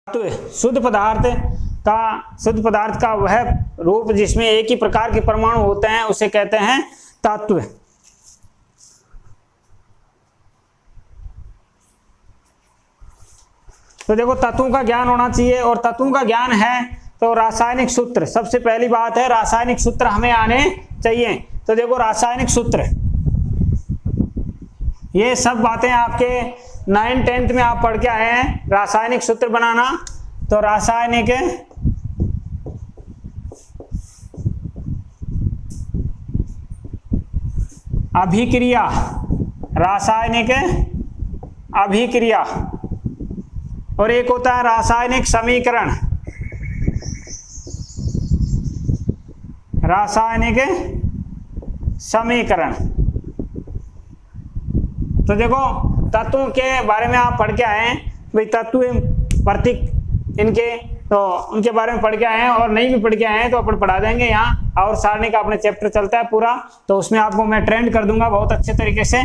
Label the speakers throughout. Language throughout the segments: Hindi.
Speaker 1: तो शुद्ध पदार्थ का वह रूप जिसमें एक ही प्रकार के परमाणु होते हैं उसे कहते हैं तत्व। तो देखो तत्वों का ज्ञान होना चाहिए, और तत्वों का ज्ञान है तो रासायनिक सूत्र सबसे पहली बात है, रासायनिक सूत्र हमें आने चाहिए। तो देखो रासायनिक सूत्र, ये सब बातें आपके 9th 10th में आप पढ़ के आए हैं। रासायनिक सूत्र बनाना, तो रासायनिक अभिक्रिया, रासायनिक अभिक्रिया, और एक होता है रासायनिक समीकरण, रासायनिक समीकरण। तो देखो तत्वों के बारे में आप पढ़ के आए हैं, भाई तत्व प्रतीक इनके, तो उनके बारे में पढ़ के आए हैं, और नहीं भी पढ़ के आए हैं तो अपन पढ़ा देंगे यहाँ। और सारणी का अपने चैप्टर चलता है पूरा, तो उसमें आपको मैं ट्रेंड कर दूंगा बहुत अच्छे तरीके से।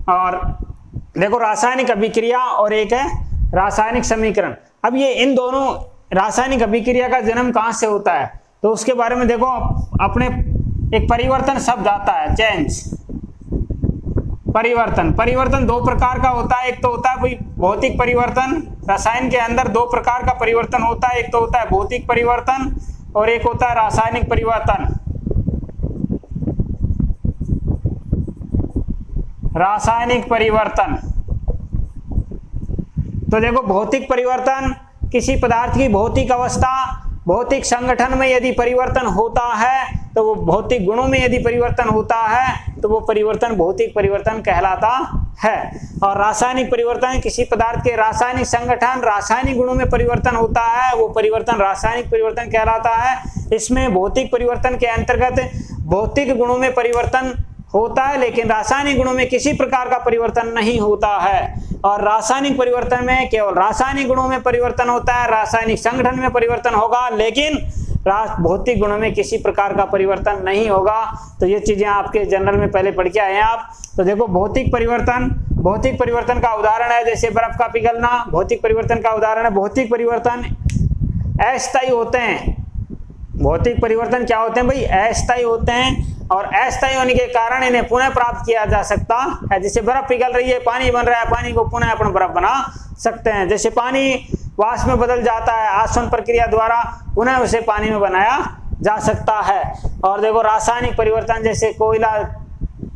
Speaker 1: और देखो रासायनिक अभिक्रिया और एक है रासायनिक समीकरण। अब ये इन दोनों रासायनिक अभिक्रिया का जन्म कहाँ से होता है, तो उसके बारे में देखो अपने एक परिवर्तन शब्द आता है, चेंज, परिवर्तन। परिवर्तन दो प्रकार का होता है, एक तो होता है भाई भौतिक परिवर्तन, रसायन के अंदर दो प्रकार का परिवर्तन होता है, एक तो होता है भौतिक परिवर्तन और एक होता है रासायनिक परिवर्तन। रासायनिक परिवर्तन, तो देखो भौतिक परिवर्तन किसी पदार्थ की भौतिक अवस्था, भौतिक संगठन में यदि परिवर्तन होता है, तो वो भौतिक गुणों में यदि परिवर्तन होता है तो वो परिवर्तन भौतिक परिवर्तन कहलाता है। और रासायनिक परिवर्तन किसी पदार्थ के रासायनिक संगठन, रासायनिक गुणों में परिवर्तन होता है, वो परिवर्तन रासायनिक परिवर्तन कहलाता है। इसमें भौतिक परिवर्तन के अंतर्गत भौतिक गुणों में परिवर्तन होता है, लेकिन रासायनिक गुणों में किसी प्रकार का परिवर्तन नहीं होता है। और रासायनिक परिवर्तन में केवल रासायनिक गुणों में परिवर्तन होता है, रासायनिक संगठन में परिवर्तन होगा, लेकिन भौतिक गुणों में किसी प्रकार का परिवर्तन नहीं होगा। तो ये चीजें आपके जनरल में पहले पढ़ के आए हैं आप। तो देखो भौतिक परिवर्तन का उदाहरण है जैसे बर्फ का पिघलना, भौतिक परिवर्तन का उदाहरण है। भौतिक परिवर्तन अस्थायी होते हैं। भौतिक परिवर्तन क्या होते हैं भाई, अस्थायी होते हैं, और अस्थायी होने के कारण इन्हें पुनः प्राप्त किया जा सकता है। जैसे बर्फ पिघल रही है, पानी बन रहा है, पानी को पुनः अपन बर्फ बना सकते हैं। जैसे पानी वाष्प में बदल जाता है, आसवन प्रक्रिया द्वारा पुनः उसे पानी में बनाया जा सकता है। और देखो रासायनिक परिवर्तन जैसे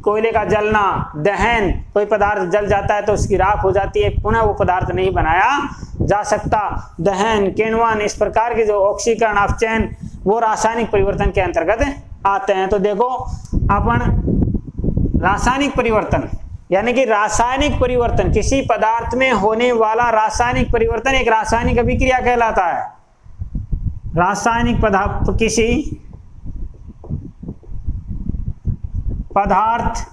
Speaker 1: कोयले का जलना, दहन, कोई पदार्थ जल जाता है तो उसकी राख हो जाती है, पुनः वो पदार्थ नहीं बनाया जा सकता। दहन, किण्वन, इस प्रकार के जो ऑक्सीकरण, अपचयन, वो रासायनिक परिवर्तन के अंतर्गत आते हैं। तो देखो अपन रासायनिक परिवर्तन यानी कि रासायनिक परिवर्तन, किसी पदार्थ में होने वाला रासायनिक परिवर्तन एक रासायनिक अभिक्रिया कहलाता है। रासायनिक पदार्थ, किसी पदार्थ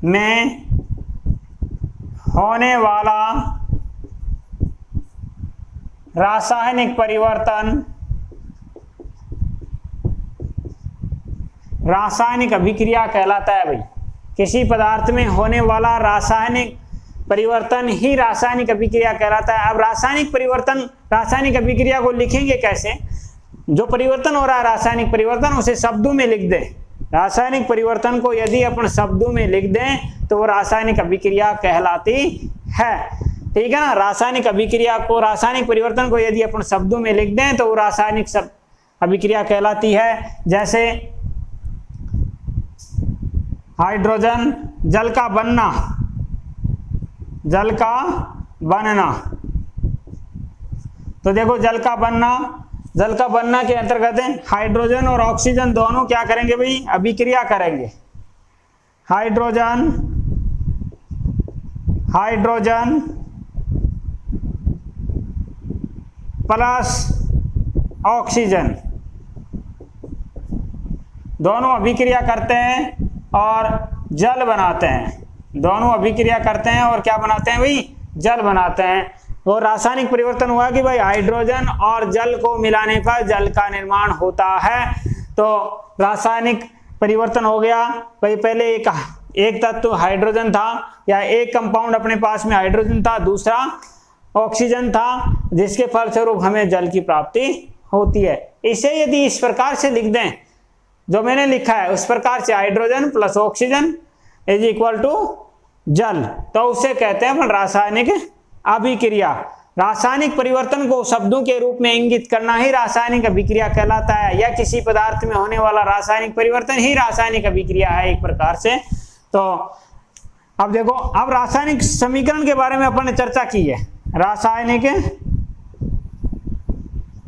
Speaker 1: में होने वाला रासायनिक परिवर्तन रासायनिक अभिक्रिया कहलाता है भाई। किसी पदार्थ में होने वाला रासायनिक परिवर्तन ही रासायनिक अभिक्रिया कहलाता है। अब रासायनिक परिवर्तन, रासायनिक अभिक्रिया को लिखेंगे कैसे? जो परिवर्तन हो रहा है रासायनिक परिवर्तन, उसे शब्दों में लिख दें। रासायनिक परिवर्तन को यदि अपन शब्दों में लिख दें तो वो रासायनिक अभिक्रिया कहलाती है, ठीक है ना। रासायनिक अभिक्रिया को, रासायनिक परिवर्तन को यदि अपन शब्दों में लिख दें तो वो रासायनिक अभिक्रिया कहलाती है। जैसे हाइड्रोजन, जल का बनना, जल का बनना। तो देखो जल का बनना के अंतर्गत हाइड्रोजन और ऑक्सीजन दोनों क्या करेंगे भाई, अभिक्रिया करेंगे। हाइड्रोजन प्लस ऑक्सीजन दोनों अभिक्रिया करते हैं और जल बनाते हैं। दोनों अभिक्रिया करते हैं और क्या बनाते हैं भाई, जल बनाते हैं। और रासायनिक परिवर्तन हुआ कि भाई हाइड्रोजन और जल को मिलाने पर जल का निर्माण होता है। तो रासायनिक परिवर्तन हो गया भाई, पहले एक तत्व हाइड्रोजन था, या एक कंपाउंड अपने पास में हाइड्रोजन था, दूसरा ऑक्सीजन था, जिसके फलस्वरूप हमें जल की प्राप्ति होती है। इसे यदि इस प्रकार से लिख दें जो मैंने लिखा है उस प्रकार से, hydrogen plus oxygen is equal to जल, तो उसे कहते हैं अपन रासायनिक अभिक्रिया। रासायनिक परिवर्तन को शब्दों के रूप में इंगित करना ही रासायनिक अभिक्रिया कहलाता है, या किसी पदार्थ में होने वाला रासायनिक परिवर्तन ही रासायनिक अभिक्रिया है एक प्रकार से। तो अब देखो, अब रासायनिक समीकरण के बारे में अपन ने चर्चा की है। रासायनिक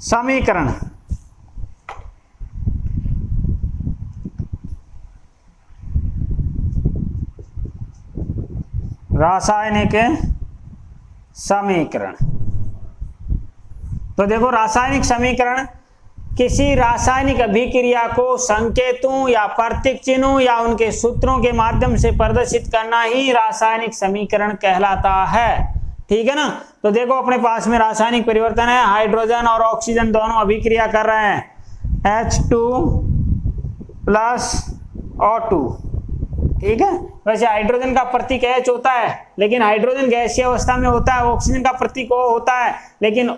Speaker 1: समीकरण, रासायनिक समीकरण, तो देखो रासायनिक समीकरण किसी रासायनिक अभिक्रिया को संकेतों या प्रतीक चिन्हों या उनके सूत्रों के माध्यम से प्रदर्शित करना ही रासायनिक समीकरण कहलाता है। ठीक है ना। तो देखो अपने पास में रासायनिक परिवर्तन है, हाइड्रोजन और ऑक्सीजन दोनों अभिक्रिया कर रहे हैं, H2 प्लस O2। ठीक है। वैसे हाइड्रोजन का प्रतीक H होता है, लेकिन हाइड्रोजन गैसीय अवस्था में होता है। ऑक्सीजन का प्रतीक O होता है, लेकिन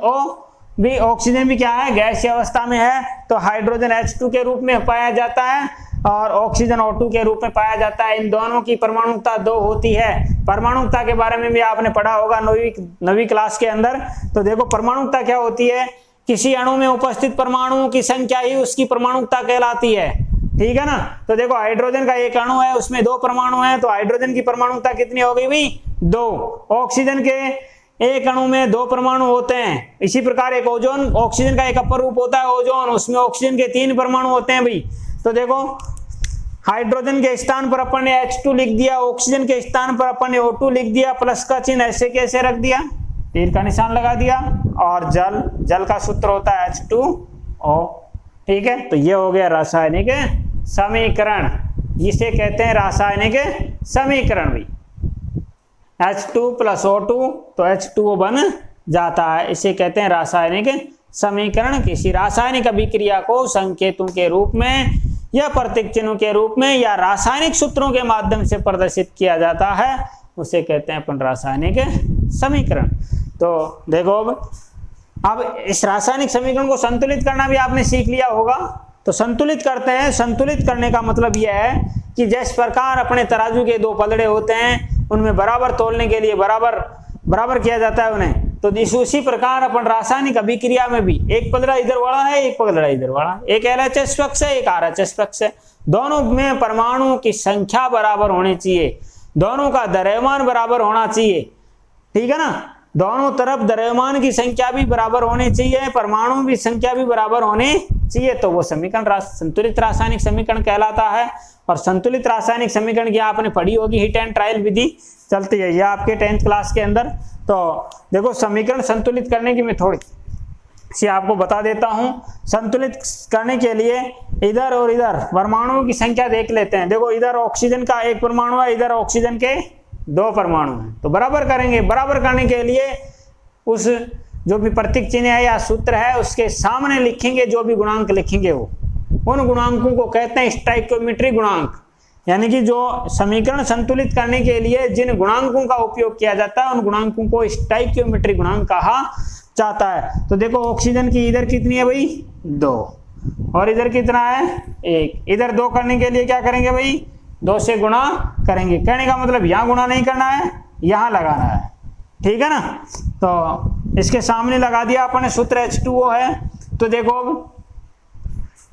Speaker 1: ऑक्सीजन भी क्या है, गैसीय अवस्था में है। तो हाइड्रोजन H2 के रूप में पाया जाता है और ऑक्सीजन O2 के रूप में पाया जाता है। इन दोनों की परमाणुकता 2 होती है। परमाणुकता के बारे में भी आपने पढ़ा होगा 9वीं क्लास के अंदर। तो देखो परमाणुकता क्या होती है, किसी अणु में उपस्थित परमाणुओं की संख्या ही उसकी परमाणुकता कहलाती है। ठीक है ना। तो देखो हाइड्रोजन का एक अणु है, उसमें 2 परमाणु हैं, तो हाइड्रोजन की परमाणुकता कितनी हो गई भाई, 2। ऑक्सीजन के एक अणु में 2 परमाणु होते हैं। इसी प्रकार एक ओजोन, ऑक्सीजन का एक अपर रूप होता है ओजोन, उसमें ऑक्सीजन के 3 परमाणु होते हैं भाई। तो देखो हाइड्रोजन के स्थान पर अपन ने H2 लिख दिया, ऑक्सीजन के स्थान पर अपन ने O2 लिख दिया, प्लस का चिन्ह ऐसे कैसे रख दिया, तीर का निशान लगा दिया। और जल का सूत्र होता है H2O। ठीक है। तो ये हो गया रासायनिक समीकरण, इसे कहते हैं रासायनिक समीकरण भी। H2 प्लस O2 तो H2O बन जाता है, इसे कहते हैं रासायनिक समीकरण। किसी रासायनिक अभिक्रिया को संकेतों के रूप में या प्रतीक चिन्हों के रूप में या रासायनिक सूत्रों के माध्यम से प्रदर्शित किया जाता है, उसे कहते हैं अपन रासायनिक समीकरण। तो देखो अब इस रासायनिक समीकरण को संतुलित करना भी आपने सीख लिया होगा। तो संतुलित करते हैं, संतुलित करने का मतलब यह है कि जिस प्रकार अपने तराजू के 2 पलड़े होते हैं, उनमें बराबर तोलने के लिए बराबर किया जाता है उन्हें, तो उसी प्रकार अपन रासायनिक अभिक्रिया में भी एक पलड़ा इधर वाला है, एक पलड़ा इधर वाला, एक LHS पक्ष है, एक RHS पक्ष है। दोनों में परमाणुओं की संख्या बराबर होनी चाहिए, दोनों का द्रव्यमान बराबर होना चाहिए। ठीक है ना। दोनों तरफ द्रव्यमान की संख्या भी बराबर होनी चाहिए, परमाणु की संख्या भी बराबर होनी चाहिए, तो वो समीकरण संतुलित रासायनिक समीकरण कहलाता है। और संतुलित रासायनिक समीकरण की आपने पढ़ी होगी, हिट एंड ट्रायल विधि चलती है यह आपके 10th क्लास के अंदर। तो देखो समीकरण संतुलित करने की मैं थोड़ी सी आपको बता देता हूं। संतुलित करने के लिए इधर और इधर परमाणुओं की संख्या देख लेते हैं। देखो इधर ऑक्सीजन का 1 परमाणु है, इधर ऑक्सीजन के 2 परमाणु हैं, तो बराबर करेंगे। बराबर करने के लिए उस जो भी प्रतीक चिन्ह है या सूत्र है उसके सामने लिखेंगे, जो भी गुणांक लिखेंगे वो उन गुणांकों को कहते हैं स्टोइकियोमेट्रिक गुणांक। यानी कि जो समीकरण संतुलित करने के लिए जिन गुणांकों का उपयोग किया जाता है उन गुणांकों को स्टोइकियोमेट्रिक गुणांक कहा जाता है। तो देखो ऑक्सीजन की इधर कितनी है भाई, 2, और इधर कितना है, 1। इधर 2 करने के लिए क्या करेंगे भाई, 2 से गुणा करेंगे। कहने का मतलब यहाँ गुणा नहीं करना है, यहाँ लगाना है। ठीक है ना। तो इसके सामने लगा दिया अपने सूत्र H2O है। तो देखो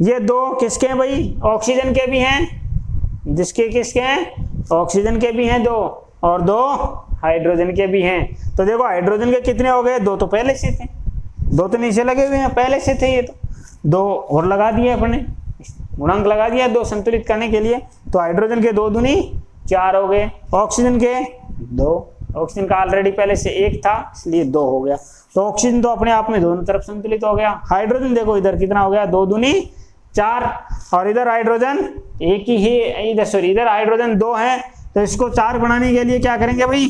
Speaker 1: ये 2 किसके हैं भाई, ऑक्सीजन के भी हैं, किसके हैं, ऑक्सीजन के भी हैं 2, और 2 हाइड्रोजन के भी हैं। तो देखो हाइड्रोजन के कितने हो गए, 2 तो पहले से थे, 2 तो नीचे लगे हुए हैं, पहले से थे ये, तो 2 और लगा दिए अपने, गुणांक लगा दिया 2 संतुलित करने के लिए। तो हाइड्रोजन के 2 दूनी 4 हो गए, ऑक्सीजन के 2, ऑक्सीजन का ऑलरेडी पहले से 1 था इसलिए 2 हो गया। तो ऑक्सीजन तो अपने आप में दोनों तरफ संतुलित हो गया। हाइड्रोजन देखो इधर कितना हो गया, 2 दूनी 4, और इधर हाइड्रोजन एक ही है, इधर हाइड्रोजन 2 है, तो इसको 4 बनाने के लिए क्या करेंगे भाई,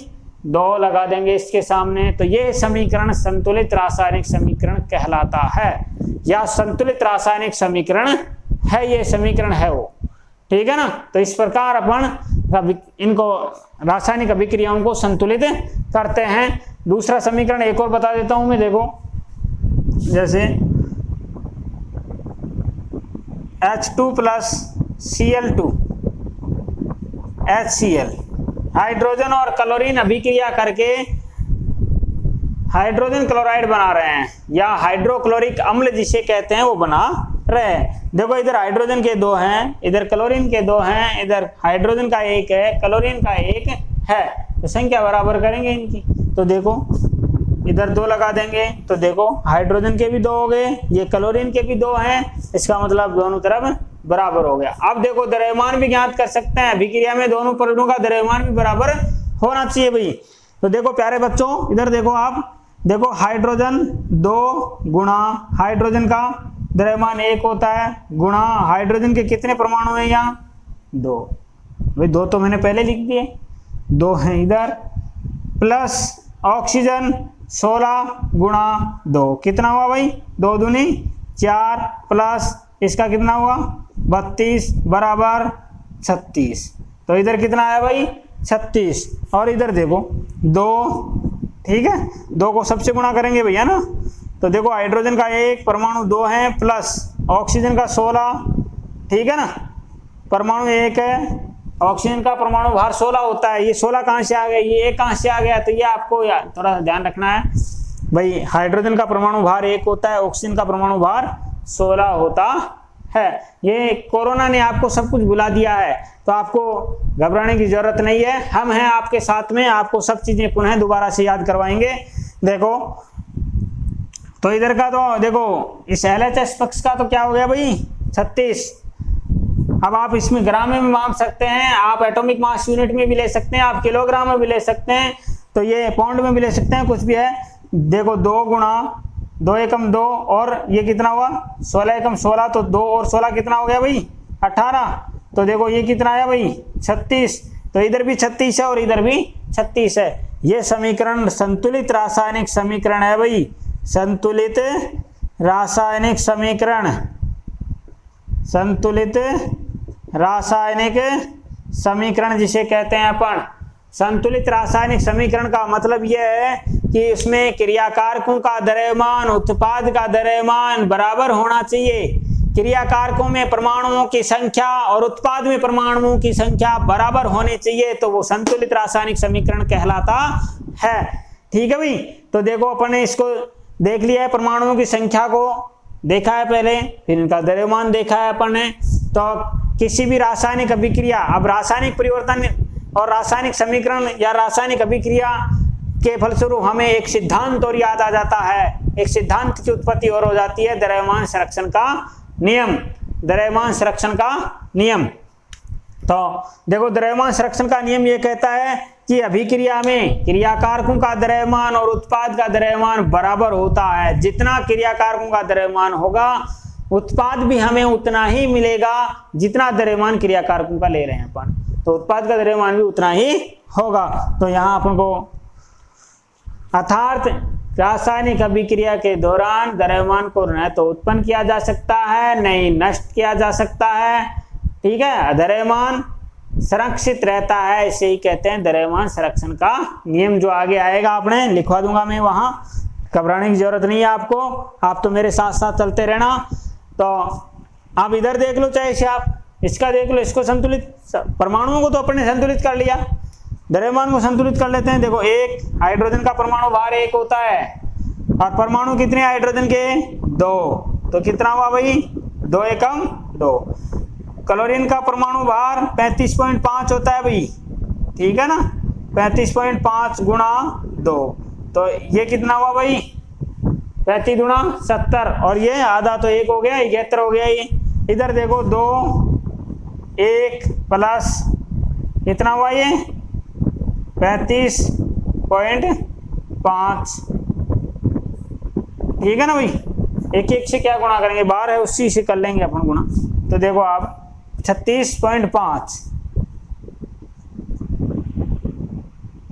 Speaker 1: 2 लगा देंगे इसके सामने। तो ये समीकरण संतुलित रासायनिक समीकरण कहलाता है, या संतुलित रासायनिक समीकरण है, ये समीकरण है वो। ठीक है ना। तो इस प्रकार अपन इनको रासायनिक अभिक्रियाओं को संतुलित करते हैं। दूसरा समीकरण एक और बता देता हूं मैं, देखो जैसे H2 plus Cl2 HCl, hydrogen और क्लोरीन अभिक्रिया करके हाइड्रोजन क्लोराइड बना रहे हैं, या हाइड्रोक्लोरिक अम्ल जिसे कहते हैं वो बना रहे हैं। देखो इधर हाइड्रोजन के 2 हैं, इधर क्लोरीन के 2 हैं, इधर हाइड्रोजन का 1 है, क्लोरीन का 1 है, तो संख्या बराबर करेंगे इनकी। तो देखो इधर 2 लगा देंगे, तो देखो हाइड्रोजन के भी 2 हो गए, ये क्लोरीन के भी 2 हैं, इसका मतलब दोनों तरफ बराबर हो गया। अब देखो द्रव्यमान भी ज्ञात कर सकते हैं, अभिक्रिया में दोनों परमाणुओं का द्रव्यमान भी बराबर होना चाहिए भाई। तो देखो प्यारे बच्चों, इधर देखो आप, देखो हाइड्रोजन 2 गुणा हाइड्रोजन का द्रव्यमान 1 होता है, गुणा हाइड्रोजन के कितने परमाणु हैं यहाँ 2, भाई 2 तो मैंने पहले लिख दिए, 2 हैं इधर, प्लस ऑक्सीजन 16 गुणा 2, कितना हुआ भाई 2 दूनी 4, प्लस इसका कितना हुआ 32 बराबर 36, तो इधर कितना आया भाई 36, और इधर देखो 2, ठीक है 2 को सबसे गुणा करेंगे भैया ना, तो देखो हाइड्रोजन का 1 परमाणु 2 है, प्लस ऑक्सीजन का 16, ठीक है ना, परमाणु 1 है, ऑक्सीजन का परमाणु भार 16 होता है, ये 16 कहाँ से आ गया, ये 1 कहाँ से आ गया, तो ये आपको यार थोड़ा ध्यान रखना है भाई, हाइड्रोजन का परमाणु भार 1 होता है, ऑक्सीजन का परमाणु भार 16 होता है। ये कोरोना ने आपको सब कुछ भुला दिया है, तो आपको घबराने की जरूरत नहीं है, हम हैं आपके साथ में, आपको सब चीजें पुनः दोबारा से याद करवाएंगे। देखो तो इधर का तो देखो इस LHS पक्ष का तो क्या हो गया भाई 36, अब आप इसमें ग्राम में माप सकते हैं, आप एटॉमिक मास यूनिट में भी ले सकते हैं, आप किलोग्राम में भी ले सकते हैं, तो ये पाउंड में भी ले सकते हैं, कुछ भी है। देखो 2 गुणा 2 एकम 2, और ये कितना हुआ 16 एकम 16, तो 2 और 16 कितना हो गया भाई 18, तो देखो ये कितना आया भाई 36, तो इधर भी 36 है और इधर भी 36 है। ये समीकरण संतुलित रासायनिक समीकरण है भाई, संतुलित रासायनिक समीकरण, संतुलित रासायनिक समीकरण जिसे कहते हैं अपन। संतुलित रासायनिक समीकरण का मतलब यह है कि उसमें क्रियाकारकों का द्रव्यमान उत्पाद का द्रव्यमान बराबर होना चाहिए, क्रियाकारकों में परमाणुओं की संख्या और उत्पाद में परमाणुओं की संख्या बराबर होनी चाहिए, तो वो संतुलित रासायनिक समीकरण कहलाता है। ठीक है भाई, तो देखो अपन ने इसको देख लिया है, परमाणुओं की संख्या को देखा है पहले, फिर इनका द्रव्यमान देखा है अपन ने। तो किसी भी रासायनिक अभिक्रिया, अब रासायनिक परिवर्तन और रासायनिक समीकरण या रासायनिक अभिक्रिया के फलस्वरूप हमें एक सिद्धांत और याद आ जाता है, एक सिद्धांत की उत्पत्ति और हो जाती है, द्रव्यमान संरक्षण का नियम, द्रव्यमान संरक्षण का नियम। तो देखो द्रव्यमान संरक्षण का नियम ये कहता है कि अभिक्रिया में क्रियाकारकों का द्रव्यमान और उत्पाद का द्रव्यमान बराबर होता है, जितना क्रियाकारकों का द्रव्यमान होगा उत्पाद भी हमें उतना ही मिलेगा जितना द्रव्यमान क्रियाकारकों का ले रहे हैं अपन, तो उत्पाद का द्रव्यमान भी उतना ही होगा। तो यहाँ अपन को अर्थात रासायनिक अभिक्रिया के दौरान द्रव्यमान को न तो उत्पन्न किया जा सकता है न ही नष्ट किया जा सकता है, ठीक है, द्रव्यमान संरक्षित रहता है, इसे ही कहते हैं द्रव्यमान संरक्षण का नियम। जो आगे आएगा आपने लिखवा दूंगा मैं, वहां घबराने की जरूरत नहीं है आपको, आप तो मेरे साथ साथ चलते रहना। तो आप इधर देख लो, चाहे इसे आप इसका देख लो, इसको संतुलित, परमाणुओं को तो अपने संतुलित कर लिया, द्रव्यमान को संतुलित कर लेते हैं। देखो एक हाइड्रोजन का परमाणु भार 1 होता है और परमाणु कितने हाइड्रोजन के 2, तो कितना हुआ भाई 2 एकम 2। क्लोरीन का परमाणु भार 35.5 होता है भाई, ठीक है ना, 35.5 गुणा 2, तो ये कितना हुआ भाई 35 गुणा 70, और ये आधा तो 1 हो गया, 71 हो गया ये। इधर देखो 2 1 प्लस कितना हुआ ये 35.5, ठीक है ना भाई, एक एक से क्या गुणा करेंगे, बाहर है उसी से कर लेंगे अपन गुणा। तो देखो आप 36.5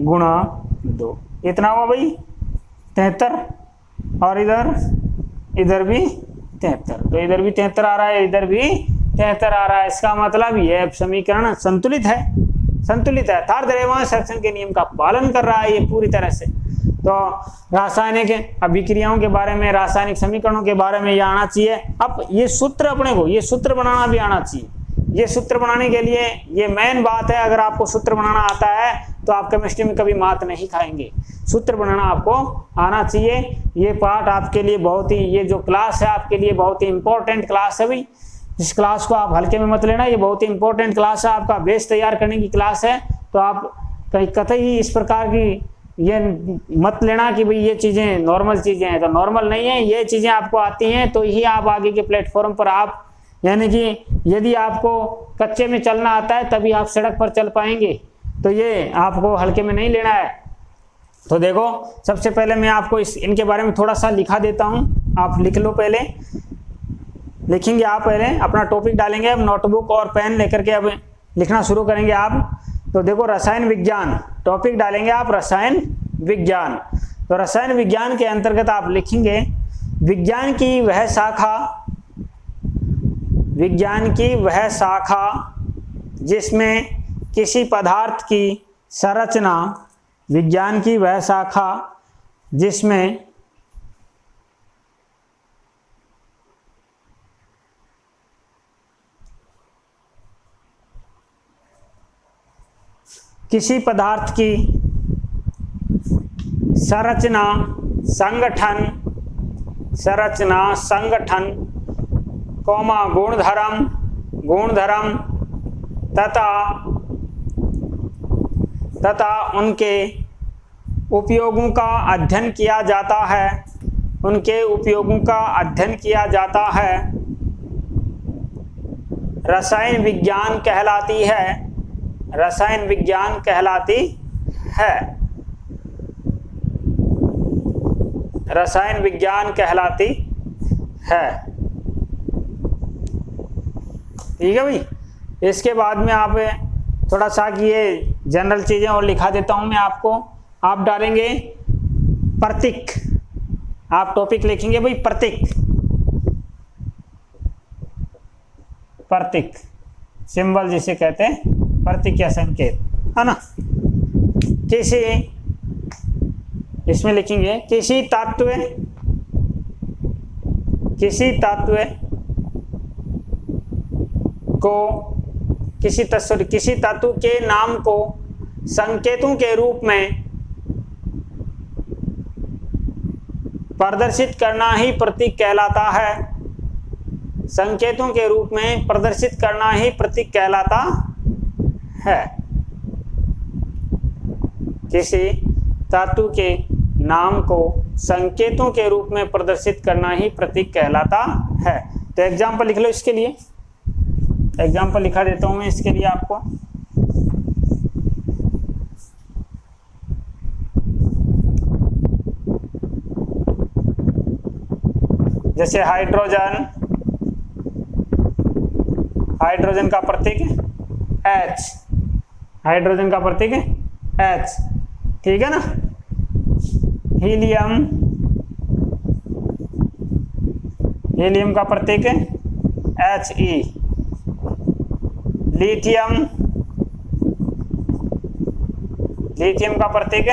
Speaker 1: गुणा 2 इतना हुआ भाई 73, और इधर भी 73, तो इधर भी 73 आ रहा है, इधर भी 73 आ रहा है। इसका मतलब ये समीकरण संतुलित है, संतुलित है, अर्थात द्रव्यमान संरक्षण के नियम का पालन कर रहा है ये पूरी तरह से। तो रासायनिक अभिक्रियाओं के बारे में, रासायनिक समीकरणों के बारे में ये आना चाहिए। अब ये सूत्र अपने को, ये सूत्र बनाना भी आना चाहिए। ये सूत्र बनाने के लिए ये मेन बात है, अगर आपको सूत्र बनाना आता है तो आप केमिस्ट्री में कभी मात नहीं खाएंगे। सूत्र बनाना आपको आना चाहिए। ये पार्ट आपके लिए बहुत ही, ये जो क्लास है आपके लिए बहुत ही इंपॉर्टेंट क्लास है भाई। इस क्लास को आप हल्के में मत लेना, ये बहुत ही इंपॉर्टेंट क्लास है, आपका बेस तैयार करने की क्लास है। तो आप कहीं कतई इस प्रकार की ये मत लेना कि भाई ये चीज़ें नॉर्मल चीज़ें हैं, तो नॉर्मल नहीं है। ये चीज़ें आपको आती हैं तो ही आप आगे के प्लेटफॉर्म पर आप, यानी कि यदि आपको कच्चे में चलना आता है तभी आप सड़क पर चल पाएंगे। तो ये आपको हल्के में नहीं लेना है। तो देखो, सबसे पहले मैं आपको इनके बारे में थोड़ा सा लिखा देता हूँ, आप लिख लो। पहले लिखेंगे आप, पहले अपना टॉपिक डालेंगे, अब नोटबुक और पेन लेकर के अब लिखना शुरू करेंगे आप। तो देखो, रसायन विज्ञान टॉपिक डालेंगे आप, रसायन विज्ञान। तो रसायन विज्ञान के अंतर्गत आप लिखेंगे विज्ञान की वह शाखा, विज्ञान की वह शाखा जिसमें किसी पदार्थ की संरचना, विज्ञान की वह शाखा जिसमें किसी पदार्थ की संरचना, संगठन, कौमा गुणधर्म तथा उनके उपयोगों का अध्ययन किया जाता है, उनके उपयोगों का अध्ययन किया जाता है, रसायन विज्ञान कहलाती है, रसायन विज्ञान कहलाती है, रसायन विज्ञान कहलाती है। ठीक है भाई। इसके बाद में आप थोड़ा सा कि ये जनरल चीज़ें और लिखा देता हूँ मैं आपको। आप डालेंगे प्रतीक, आप टॉपिक लिखेंगे भाई प्रतीक, प्रतीक सिंबल जिसे कहते हैं, प्रतीक या संकेत, है ना। किसी, इसमें लिखेंगे किसी तत्व को, किसी तत्व के नाम को संकेतों के रूप में प्रदर्शित करना ही प्रतीक कहलाता है, संकेतों के रूप में प्रदर्शित करना ही प्रतीक कहलाता है। किसी धातु के नाम को संकेतों के रूप में प्रदर्शित करना ही प्रतीक कहलाता है। तो एग्जाम्पल लिख लो इसके लिए, एग्जाम्पल लिखा देता हूं मैं इसके लिए आपको। जैसे हाइड्रोजन, हाइड्रोजन का प्रतीक H, हाइड्रोजन का प्रतीक H, ठीक है ना। हीलियम, हीलियम का प्रतीक He, लिथियम, लिथियम का प्रतीक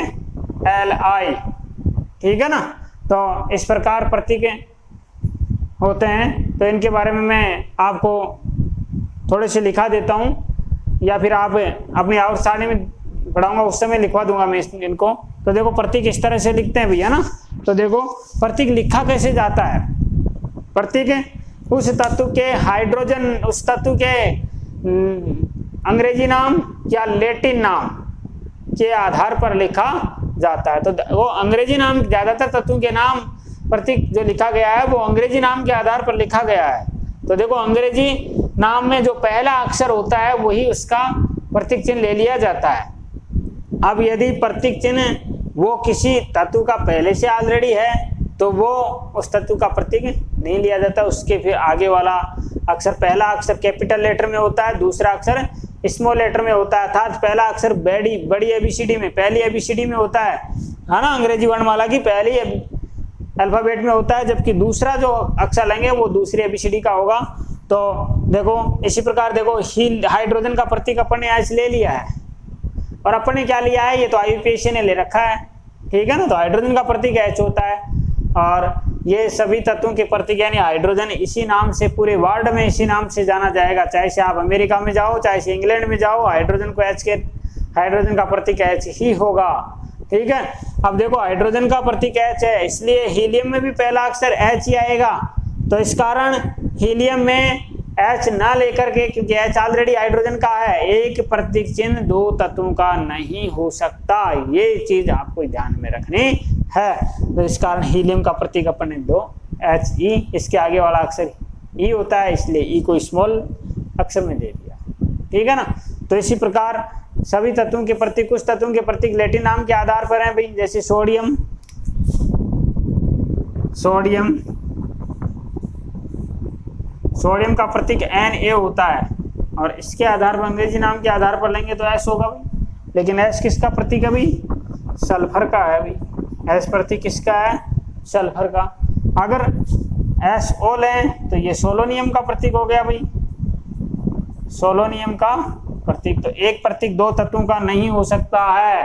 Speaker 1: Li, ठीक है ना। तो इस प्रकार प्रतीक होते हैं। तो इनके बारे में मैं आपको थोड़े से लिखा देता हूँ, या फिर आप अपनी और सारणी में पढ़ाऊंगा उस समय लिखवा दूंगा मैं इनको। तो देखो प्रतीक इस तरह से लिखते हैं भैया ना। तो देखो प्रतीक लिखा कैसे जाता है। प्रतीक उस तत्व के हाइड्रोजन, उस तत्व के अंग्रेजी नाम या लैटिन नाम के आधार पर लिखा जाता है। तो वो अंग्रेजी नाम, ज्यादातर तत्वों के नाम प्रतीक जो लिखा गया है वो अंग्रेजी नाम के आधार पर लिखा गया है। तो देखो अंग्रेजी नाम में जो पहला अक्षर होता है वही उसका प्रतीक चिन्ह ले लिया जाता है। अब यदि प्रतीक चिन्ह वो किसी तत्व का पहले से ऑलरेडी है तो वो उस तत्व का प्रतीक नहीं लिया जाता। उसके फिर आगे वाला अक्षर, पहला अक्षर कैपिटल लेटर में होता है, दूसरा अक्षर स्मॉल लेटर में होता है, अर्थात पहला अक्षर बड़ी एबीसीडी में, पहली एबीसीडी में होता है ना, अंग्रेजी वर्णमाला की पहली अल्फाबेट में होता है, जबकि दूसरा जो अक्षर लेंगे वो दूसरी एबीसीडी का होगा। तो देखो इसी प्रकार देखो हाइड्रोजन का प्रतीक अपन ने आज ले लिया है, और अपन ने क्या लिया है, ये तो आईयूपीएसी ने ले रखा है। ठीक है ना। तो हाइड्रोजन का प्रतीक H होता है और ये सभी तत्वों के प्रतीक यानी हाइड्रोजन इसी नाम से पूरे वर्ल्ड में इसी नाम से जाना जाएगा। चाहे से आप अमेरिका में जाओ, चाहे से इंग्लैंड में जाओ, हाइड्रोजन को हाइड्रोजन का प्रतीक H ही होगा। ठीक है। अब देखो हाइड्रोजन का प्रतीक H है, इसलिए हीलियम में भी पहला अक्षर H ही आएगा। तो इस कारण हीलियम में H ना लेकर के, क्योंकि H ऑलरेडी हाइड्रोजन का है, एक प्रतीक चिन्ह दो तत्वों का नहीं हो सकता। ये चीज आपको ध्यान में रखनी है। तो इस कारण हीलियम का प्रतीक अपन ने दो He, इसके आगे वाला अक्षर E होता है, इसलिए E को स्मॉल अक्षर में दे दिया। ठीक है ना। तो इसी प्रकार सभी तत्वों के प्रतीक, कुछ तत्वों के प्रतीक लैटिन नाम के आधार पर हैं भाई, जैसे सोडियम का प्रतीक Na होता है और इसके आधार पर अंग्रेजी नाम के आधार पर लेंगे तो S होगा भाई। लेकिन S किसका प्रतीक है भाई? सल्फर का है भाई। S प्रतीक किसका है? सल्फर का। अगर SO लें तो ये सोलोनियम का प्रतीक हो गया भाई, सोलोनियम का प्रतीक। तो एक प्रतीक दो तत्वों का नहीं हो सकता है।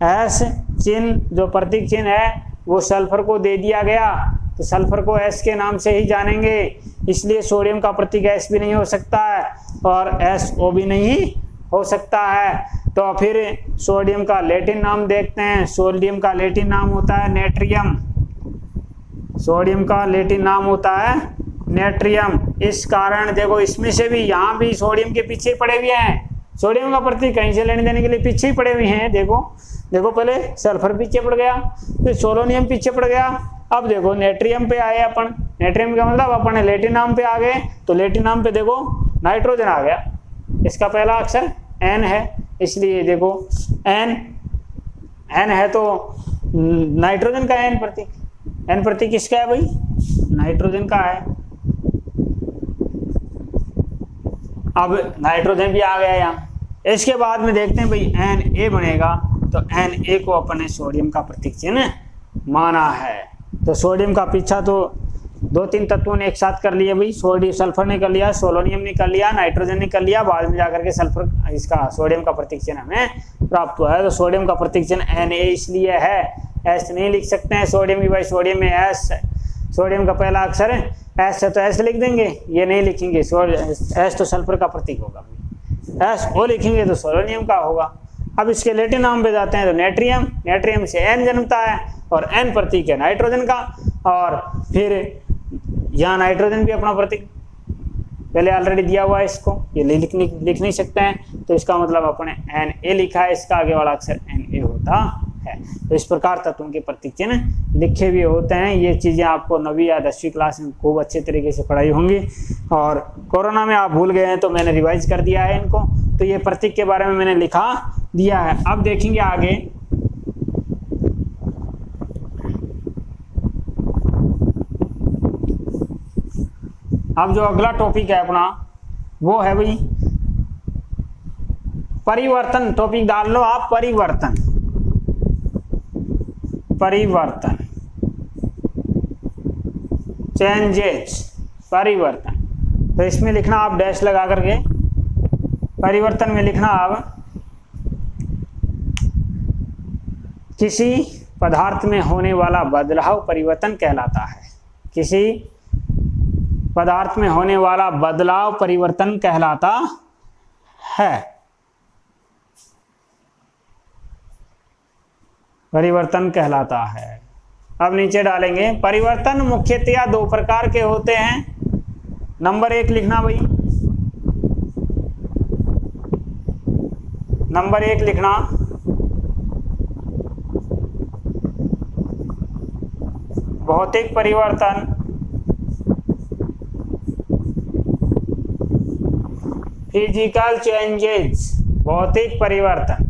Speaker 1: S चिन्ह जो प्रतीक चिन्ह है वो सल्फर को दे दिया गया, तो सल्फर को S के नाम से ही जानेंगे, इसलिए सोडियम का प्रतीक S भी नहीं हो सकता है और SO भी नहीं हो सकता है। तो फिर सोडियम का लैटिन नाम देखते हैं। सोडियम का लैटिन नाम होता है नेट्रियम। सोडियम का लैटिन नाम होता है नेट्रियम। इस कारण देखो इसमें से भी, यहाँ भी सोडियम के पीछे पड़े हुए हैं। सोडियम का प्रतीक कहीं से लेने देने के लिए पीछे ही पड़े हुए हैं। देखो पहले सल्फर पीछे पड़ गया, फिर सोलोनियम पीछे पड़ गया, अब देखो नेट्रियम पे आए अपन। नेट्रियम का मतलब अपन लैटिन नाम पे आ गए, तो लैटिन नाम पे देखो नाइट्रोजन आ गया, इसका पहला अक्षर N है, इसलिए देखो N है तो नाइट्रोजन का N प्रतीक किसका है भाई? नाइट्रोजन का है। अब नाइट्रोजन भी आ गया यहाँ। इसके बाद में देखते हैं भाई Na बनेगा, तो Na को अपन ने सोडियम का प्रतीक चिन्ह माना है। तो सोडियम का पीछा तो दो तीन तत्वों ने एक साथ कर लिया भाई, सल्फर ने कर लिया, सोलोनियम ने कर लिया, नाइट्रोजन ने कर लिया, बाद में जाकर के सल्फर इसका सोडियम का प्रतीक चिन्ह हमें प्राप्त हुआ है। तो सोडियम का प्रतीक चिन्ह Na इसलिए है, S नहीं लिख सकते हैं सोडियम की भाई, सोडियम में S, सोडियम का पहला अक्षर है S है तो S लिख देंगे, ये नहीं लिखेंगे। S तो सल्फर का प्रतीक होगा, SO लिखेंगे तो सोलोनियम का होगा। अब इसके लैटिन नाम पे जाते हैं तो नेट्रियम से N जन्मता है और N प्रतीक है नाइट्रोजन का, और फिर यहाँ नाइट्रोजन भी अपना प्रतीक पहले ऑलरेडी दिया हुआ है, इसको ये लिख नहीं सकते हैं, तो इसका मतलब अपने Na लिखा है, इसका आगे वाला अक्षर Na होता है। तो इस प्रकार तत्वों के प्रतीक चिन्ह लिखे भी होते हैं। ये चीज़ें आपको 9वीं या 10वीं क्लास में खूब अच्छे तरीके से पढ़ाई होंगी, और कोरोना में आप भूल गए हैं तो मैंने रिवाइज कर दिया है इनको। तो ये प्रतीक के बारे में मैंने लिखा दिया है। अब देखेंगे आगे, अब जो अगला टॉपिक है अपना वो है भाई परिवर्तन। टॉपिक डाल लो आप, परिवर्तन चेंजेस, परिवर्तन। तो इसमें लिखना आप डैश लगा करके, परिवर्तन में लिखना आप किसी पदार्थ में होने वाला बदलाव परिवर्तन कहलाता है। किसी पदार्थ में होने वाला बदलाव परिवर्तन कहलाता है। परिवर्तन कहलाता है। अब नीचे डालेंगे, परिवर्तन मुख्यतया दो प्रकार के होते हैं। नंबर 1 लिखना भाई, नंबर 1 लिखना भौतिक परिवर्तन, फिजिकल चेंजेस, भौतिक परिवर्तन।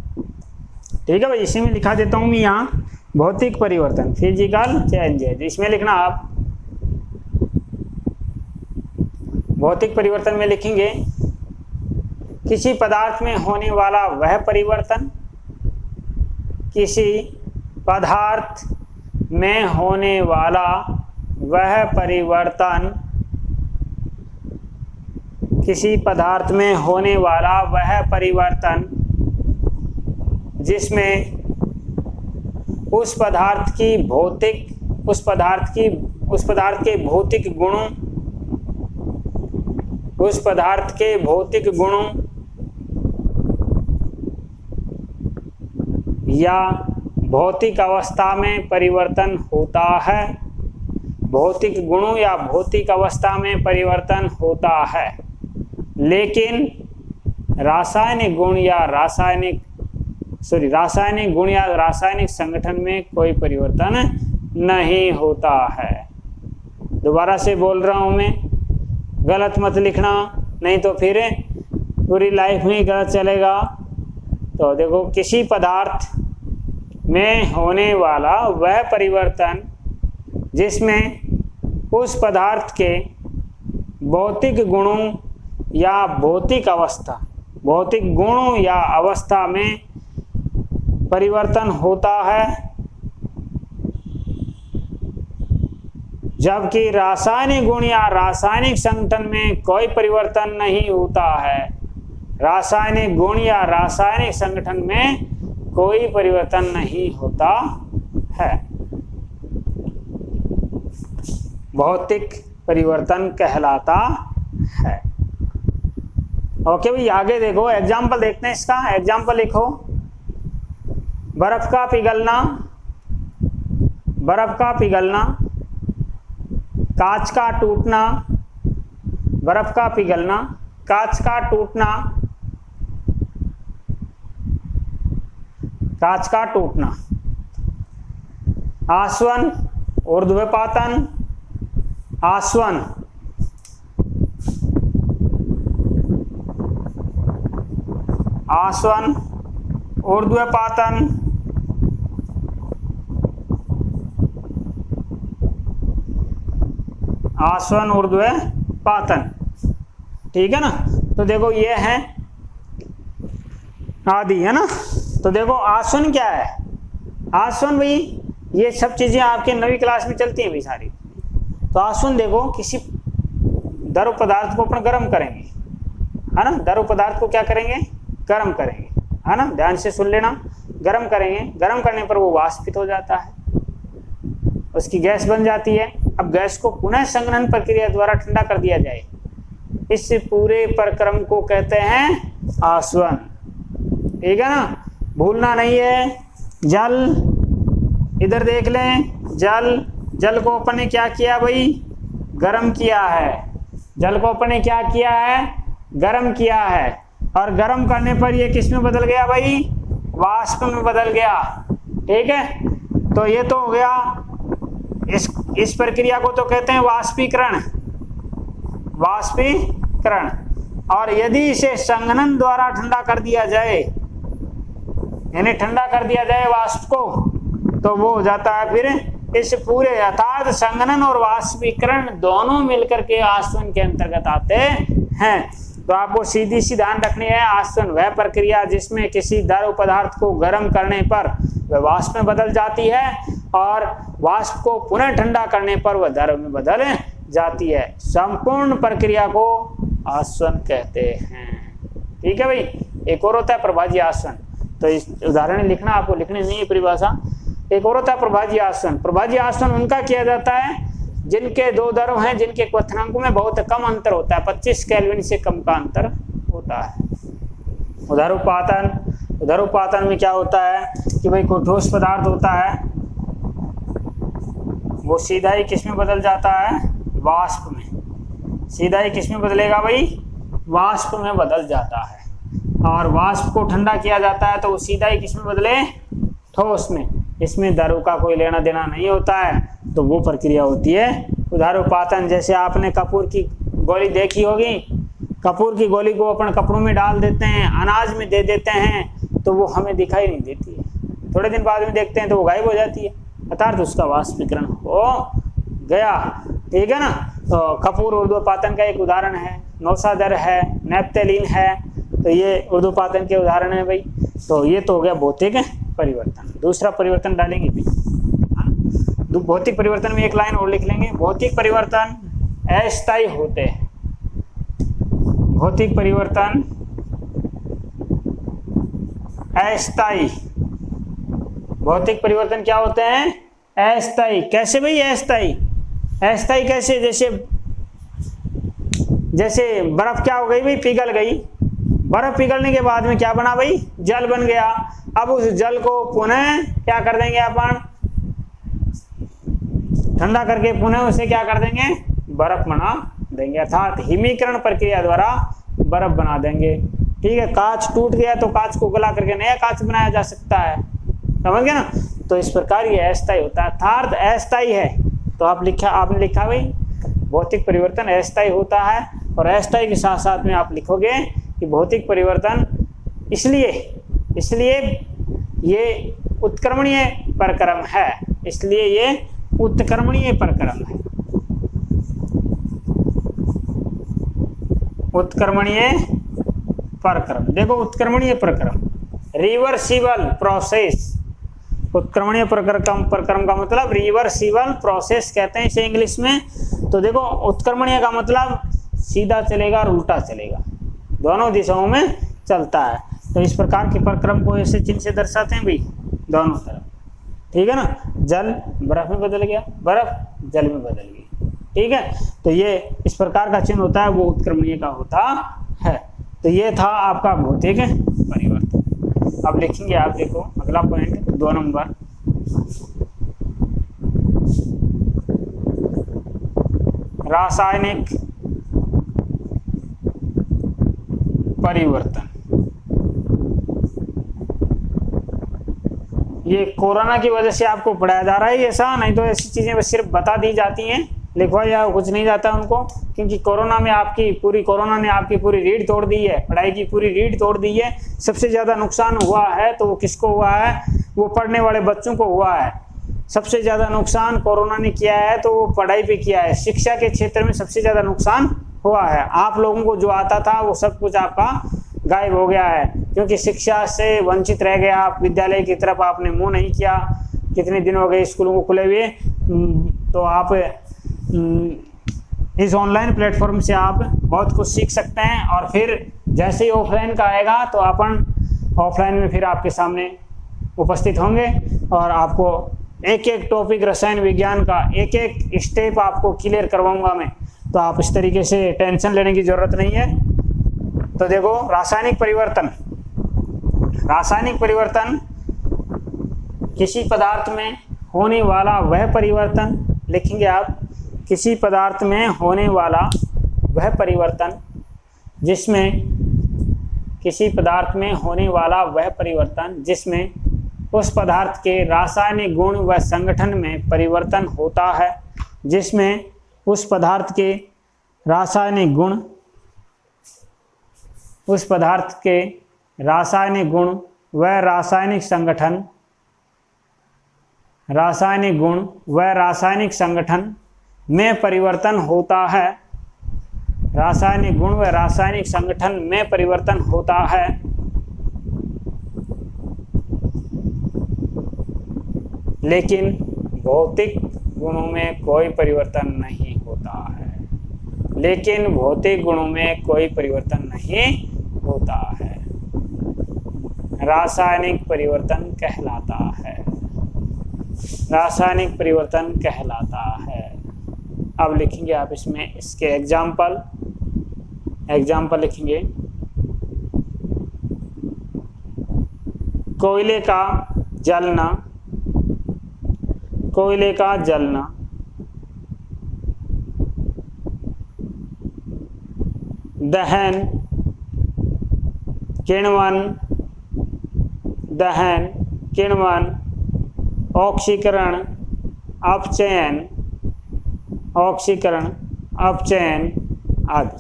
Speaker 1: ठीक है भाई, इसी में लिखा देता हूं मैं यहाँ भौतिक परिवर्तन, फिजिकल चेंजेस, इसमें लिखना आप। भौतिक परिवर्तन में लिखेंगे किसी पदार्थ में होने वाला वह परिवर्तन, किसी पदार्थ में होने वाला वह परिवर्तन, किसी पदार्थ में होने वाला वह परिवर्तन जिसमें उस पदार्थ के भौतिक गुणों या भौतिक अवस्था में परिवर्तन होता है। भौतिक गुणों या भौतिक अवस्था में परिवर्तन होता है, लेकिन रासायनिक गुण या रासायनिक संगठन में कोई परिवर्तन नहीं होता है। दोबारा से बोल रहा हूं मैं, गलत मत लिखना, नहीं तो फिर पूरी लाइफ में गलत चलेगा। तो देखो, किसी पदार्थ में होने वाला वह परिवर्तन जिसमें उस पदार्थ के भौतिक गुणों या भौतिक अवस्था में परिवर्तन होता है, जबकि रासायनिक गुण या रासायनिक संगठन में कोई परिवर्तन नहीं होता है। रासायनिक गुण या रासायनिक संगठन में कोई परिवर्तन नहीं होता है। भौतिक परिवर्तन कहलाता है। ओके भाई, आगे देखो, एग्जाम्पल देखते हैं इसका। एग्जाम्पल लिखो, बर्फ का पिघलना, कांच का टूटना, बर्फ का पिघलना, कांच का टूटना, कांच का टूटना, आसवन, ऊर्ध्वपातन, आसवन, आसवन, ऊर्ध्वपातन, आसवन, ऊर्ध्वपातन। ठीक है ना। तो देखो ये है आदि, है ना। तो देखो आसवन क्या है। आसवन भाई, ये सब चीजें आपके 9वीं क्लास में चलती हैं भाई सारी। तो आसवन देखो, किसी द्रव पदार्थ को अपन गर्म करेंगे, है ना। द्रव पदार्थ को क्या करेंगे, गर्म करेंगे, है ना। ध्यान से सुन लेना, गर्म करेंगे, गर्म करने पर वो वाष्पित हो जाता है, उसकी गैस बन जाती है। अब गैस को पुनः संघनन प्रक्रिया द्वारा ठंडा कर दिया जाए, इस पूरे प्रक्रम को कहते हैं आसवन। ठीक है ना, भूलना नहीं है। जल, इधर देख लें, जल को अपन ने क्या किया भाई, गर्म किया है। जल को अपन ने क्या किया है, गर्म किया है। और गर्म करने पर ये किस में बदल गया भाई, वाष्प में बदल गया। ठीक है, तो ये तो हो गया, इस प्रक्रिया को तो कहते हैं वाष्पीकरण। और यदि इसे संघनन द्वारा ठंडा कर दिया जाए, यानी ठंडा कर दिया जाए वाष्प को, तो वो हो जाता है फिर इस पूरे, अर्थात संघनन और वाष्पीकरण दोनों मिलकर के आसवन के अंतर्गत आते हैं। तो आपको सीधी सी ध्यान रखनी है, आसवन वह प्रक्रिया जिसमें किसी द्रव पदार्थ को गर्म करने पर वह वाष्प में बदल जाती है और वाष्प को पुनः ठंडा करने पर वह द्रव में बदल जाती है। संपूर्ण प्रक्रिया को आसवन कहते हैं। ठीक है भाई। एक और होता है प्रभाज्य आसवन, तो इस उदाहरण लिखना, आपको लिखनी नहीं है परिभाषा। एक और होता है प्रभाज्य आसवन। प्रभाज्य आसवन उनका किया जाता है जिनके दो द्रव हैं, जिनके क्वथनांकों में बहुत कम अंतर होता है, 25 केल्विन से कम का अंतर होता है। उदरोपातन में क्या होता है कि भाई कोई ठोस पदार्थ होता है, वो सीधा ही किस में बदल जाता है, वाष्प में। सीधा ही किस में बदलेगा भाई, वाष्प में बदल जाता है। और वाष्प को ठंडा किया जाता है तो वो सीधा ही किस में बदले, ठोस में। इसमें द्रव का कोई लेना देना नहीं होता है, तो वो प्रक्रिया होती है उदरोपातन। जैसे आपने कपूर की गोली देखी होगी, कपूर की गोली को अपन कपड़ों में डाल देते हैं, अनाज में दे देते हैं, तो वो हमें दिखाई नहीं देती है। थोड़े दिन बाद में देखते हैं तो वो गायब हो जाती है, अर्थात उसका वाष्पीकरण हो गया। ठीक है ना। तो कपूर ऊर्ध्वपातन का एक उदाहरण है, नौसादर है, नेप्थेलीन है, तो ये ऊर्ध्वपातन के उदाहरण है भाई। तो ये तो हो गया भौतिक परिवर्तन। दूसरा परिवर्तन डालेंगे भी, भौतिक परिवर्तन में एक लाइन और लिख लेंगे। भौतिक परिवर्तन अस्थायी होते हैं। भौतिक परिवर्तन अस्थायी भौतिक परिवर्तन क्या होते हैं? अस्थायी। कैसे भाई अस्थायी? अस्थायी कैसे? जैसे बर्फ क्या हो गई भाई? पिघल गई। बर्फ पिघलने के बाद में क्या बना भाई? जल बन गया। अब उस जल को पुनः क्या कर देंगे अपन? ठंडा करके पुनः उसे क्या कर देंगे? बर्फ बना देंगे, अर्थात हिमीकरण प्रक्रिया द्वारा बर्फ बना देंगे। ठीक है, कांच टूट गया तो कांच को गला करके नया कांच बनाया जा सकता है, समझ गए ना? तो इस प्रकार ये अस्थायी होता है, अर्थात अस्थायी है। तो आपने लिखा भाई भौतिक परिवर्तन अस्थायी होता है, और अस्थायी के साथ साथ में आप लिखोगे कि भौतिक परिवर्तन इसलिए ये उत्क्रमणीय प्रक्रम है, इसलिए ये उत्क्रमणीय प्रक्रम है। उत्क्रमणीय प्रक्रम, देखो उत्क्रमणीय प्रक्रम, रिवर्सिबल प्रोसेस। उत्क्रमणीय प्रक्रम का मतलब रिवर्सिबल प्रोसेस कहते हैं इसे इंग्लिश में। तो देखो उत्क्रमणीय का मतलब सीधा चलेगा और उल्टा चलेगा, दोनों दिशाओं में चलता है। तो इस प्रकार के प्रक्रम को ऐसे चिन्ह से दर्शाते हैं भाई, दोनों तरफ। ठीक है ना? जल बर्फ में बदल गया, बर्फ जल में बदल गई। ठीक है, तो ये इस प्रकार का चिन्ह होता है, वो उत्क्रमणीय का होता है। तो ये था आपका भौतिक परिवर्तन। अब लिखेंगे आप, देखो अगला पॉइंट 2 नंबर, रासायनिक परिवर्तन। ये कोरोना की वजह से आपको पढ़ाया जा रहा है ऐसा, नहीं तो ऐसी चीजें बस सिर्फ बता दी जाती हैं, लिखवाया कुछ नहीं जाता उनको, क्योंकि कोरोना ने आपकी पूरी रीढ़ तोड़ दी है, पढ़ाई की पूरी रीढ़ तोड़ दी है। सबसे ज्यादा नुकसान हुआ है तो वो किसको हुआ है? वो पढ़ने वाले बच्चों को हुआ है। सबसे ज्यादा नुकसान कोरोना ने किया है तो वो पढ़ाई पे किया है, शिक्षा के क्षेत्र में सबसे ज्यादा नुकसान हुआ है। आप लोगों को जो आता था वो सब कुछ आपका गायब हो गया है, क्योंकि शिक्षा से वंचित रह गया। आप विद्यालय की तरफ आपने मुंह नहीं किया, कितने दिन हो गए स्कूलों को खुले हुए। तो आप इस ऑनलाइन प्लेटफॉर्म से आप बहुत कुछ सीख सकते हैं, और फिर जैसे ही ऑफलाइन का आएगा तो अपन ऑफलाइन में फिर आपके सामने उपस्थित होंगे, और आपको एक एक टॉपिक रसायन विज्ञान का एक एक स्टेप आपको क्लियर करवाऊंगा मैं। तो आप इस तरीके से टेंशन लेने की जरूरत नहीं है। तो देखो रासायनिक परिवर्तन किसी पदार्थ में होने वाला वह परिवर्तन, लिखेंगे आप, किसी पदार्थ में होने वाला वह परिवर्तन जिसमें उस पदार्थ के रासायनिक गुण व संगठन में परिवर्तन होता है, जिसमें उस पदार्थ के रासायनिक गुण व रासायनिक संगठन में परिवर्तन होता है, रासायनिक गुण व रासायनिक संगठन में परिवर्तन होता है, लेकिन भौतिक गुणों में कोई परिवर्तन नहीं होता है। रासायनिक परिवर्तन कहलाता है। अब लिखेंगे आप इसमें इसके एग्जाम्पल लिखेंगे। कोयले का जलना, दहन, किण्वन, ऑक्सीकरण, अपचयन आदि।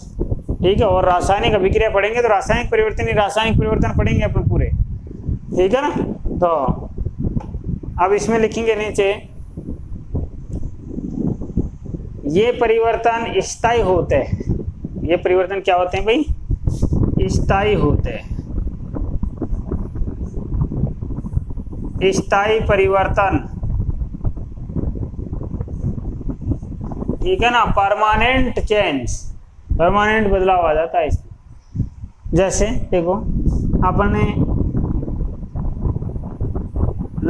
Speaker 1: ठीक है, और रासायनिक अभिक्रिया पढ़ेंगे तो रासायनिक परिवर्तन पढ़ेंगे अपन पूरे। ठीक है ना? तो अब इसमें लिखेंगे नीचे, ये परिवर्तन स्थायी होते हैं। ये परिवर्तन क्या होते हैं भाई? स्थायी होते हैं। स्थायी परिवर्तन, ठीक है ना? परमानेंट चेंज, परमानेंट बदलाव आ जाता है इसमें। जैसे देखो अपन ने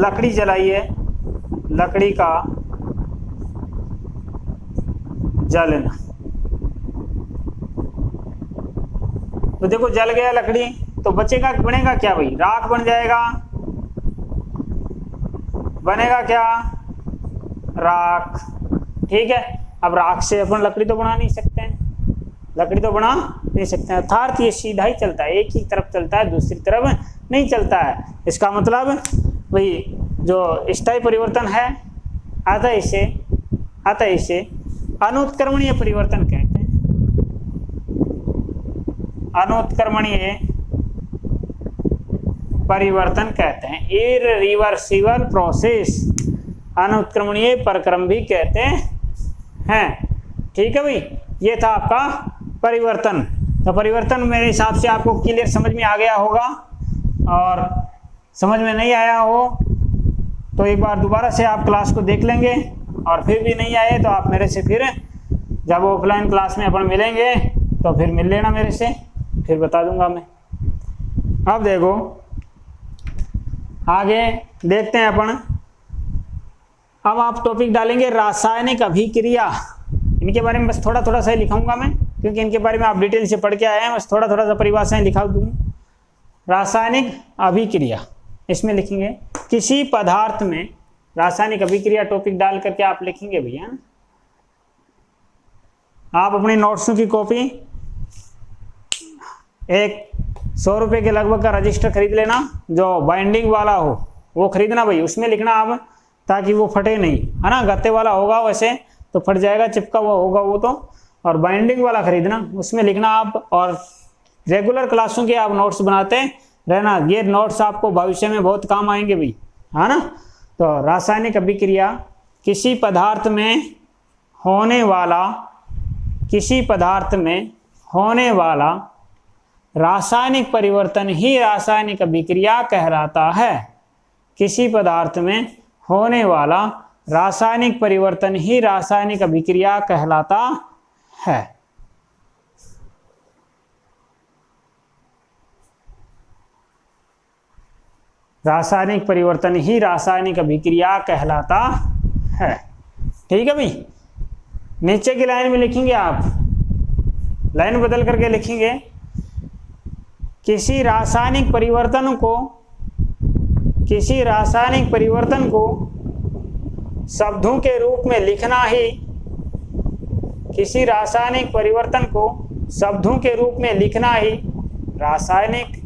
Speaker 1: लकड़ी जलाई है, लकड़ी का जलना, तो देखो जल गया लकड़ी, तो बचेगा बनेगा क्या भाई, राख बन जाएगा, बनेगा क्या, राख। ठीक है, अब राख से अपन लकड़ी तो बना नहीं सकते हैं, लकड़ी तो बना नहीं सकते हैं, अर्थात ये सीधा ही चलता है, एक ही तरफ चलता है, दूसरी तरफ नहीं चलता है। इसका मतलब भाई जो स्थायी परिवर्तन है आता है इसे अनुत्क्रमणीय परिवर्तन कहते हैं, अनुत्क्रमणीय परिवर्तन कहते हैं, इररिवर्सिबल प्रोसेस, अनुत्क्रमणीय प्रक्रम भी कहते हैं। ठीक है भाई, ये था आपका परिवर्तन। तो परिवर्तन मेरे हिसाब से आपको क्लियर समझ में आ गया होगा, और समझ में नहीं आया हो तो एक बार दोबारा से आप क्लास को देख लेंगे, और फिर भी नहीं आए तो आप मेरे से फिर जब ऑफलाइन क्लास में अपन मिलेंगे तो फिर मिल लेना मेरे से, फिर बता दूंगा मैं। अब देखो आगे देखते हैं अपन। अब आप टॉपिक डालेंगे रासायनिक अभिक्रिया, इनके बारे में बस थोड़ा थोड़ा सा ही लिखाऊंगा मैं, क्योंकि इनके बारे में आप डिटेल से पढ़ के आए हैं, बस थोड़ा थोड़ा सा परिभाषाएं लिखा दूंगा। रासायनिक अभिक्रिया, इसमें लिखेंगे किसी पदार्थ में रासायनिक अभिक्रिया, टॉपिक डाल करके आप लिखेंगे भैया। आप अपनी नोट्सों की कॉपी एक 100 रुपये के लगभग का रजिस्टर खरीद लेना, जो बाइंडिंग वाला हो वो खरीदना भाई, उसमें लिखना आप, ताकि वो फटे नहीं, है ना। गत्ते वाला होगा वैसे तो फट जाएगा, चिपका हुआ होगा वो तो, और बाइंडिंग वाला खरीदना, उसमें लिखना आप, और रेगुलर क्लासों के आप नोट्स बनाते रहना, ये नोट्स आपको भविष्य में बहुत काम आएंगे भाई, है ना। तो रासायनिक अभिक्रिया किसी पदार्थ में होने वाला, किसी पदार्थ में होने वाला रासायनिक परिवर्तन ही रासायनिक अभिक्रिया कहलाता है। किसी पदार्थ में होने वाला रासायनिक परिवर्तन ही रासायनिक अभिक्रिया कहलाता है। रासायनिक परिवर्तन ही रासायनिक अभिक्रिया कहलाता है। ठीक है भाई, नीचे की लाइन में लिखेंगे आप, लाइन बदल करके लिखेंगे, किसी रासायनिक परिवर्तन को, किसी रासायनिक परिवर्तन को शब्दों के रूप में लिखना ही, किसी रासायनिक परिवर्तन को शब्दों के रूप में लिखना ही रासायनिक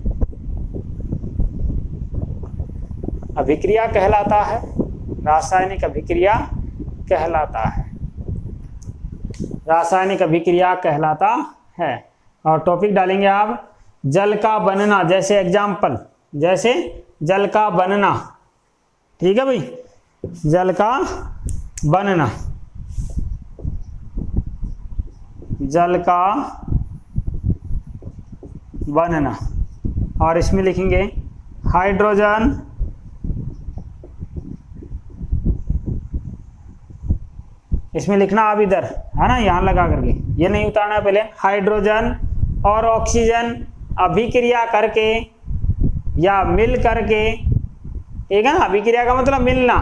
Speaker 1: अभिक्रिया कहलाता है। रासायनिक अभिक्रिया कहलाता है, रासायनिक अभिक्रिया कहलाता है। और टॉपिक डालेंगे आप जल का बनना, जैसे एग्जाम्पल, जैसे जल का बनना। ठीक है भाई, जल का बनना, जल का बनना, और इसमें लिखेंगे हाइड्रोजन, इसमें लिखना आप इधर, है ना, यहाँ लगा करके, ये नहीं उतारना है पहले। हाइड्रोजन और ऑक्सीजन अभिक्रिया करके या मिल करके, ठीक है ना, अभिक्रिया का मतलब मिलना,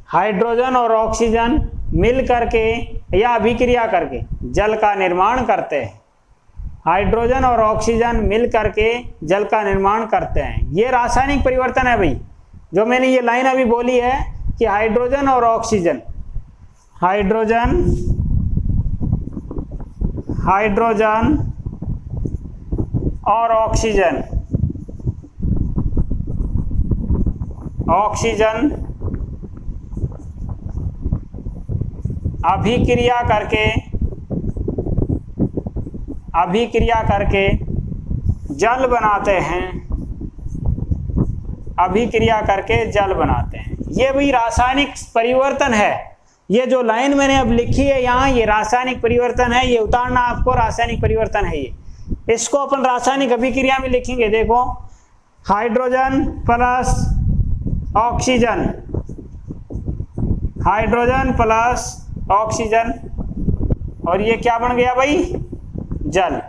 Speaker 1: हाइड्रोजन और ऑक्सीजन मिल करके या अभिक्रिया करके जल का निर्माण करते हैं। हाइड्रोजन और ऑक्सीजन मिल करके जल का निर्माण करते हैं, ये रासायनिक परिवर्तन है भाई। जो मैंने ये लाइन अभी बोली है कि हाइड्रोजन और ऑक्सीजन, हाइड्रोजन, हाइड्रोजन और ऑक्सीजन, ऑक्सीजन अभिक्रिया करके, अभिक्रिया करके जल बनाते हैं, अभिक्रिया करके जल बनाते हैं। ये भी रासायनिक परिवर्तन है। ये जो लाइन मैंने अब लिखी है यहाँ, ये रासायनिक परिवर्तन है, ये उतारना आपको, रासायनिक परिवर्तन है ये। इसको अपन रासायनिक अभिक्रिया में लिखेंगे, देखो hydrogen plus oxygen, hydrogen plus oxygen, और ये क्या बन गया भाई, जल।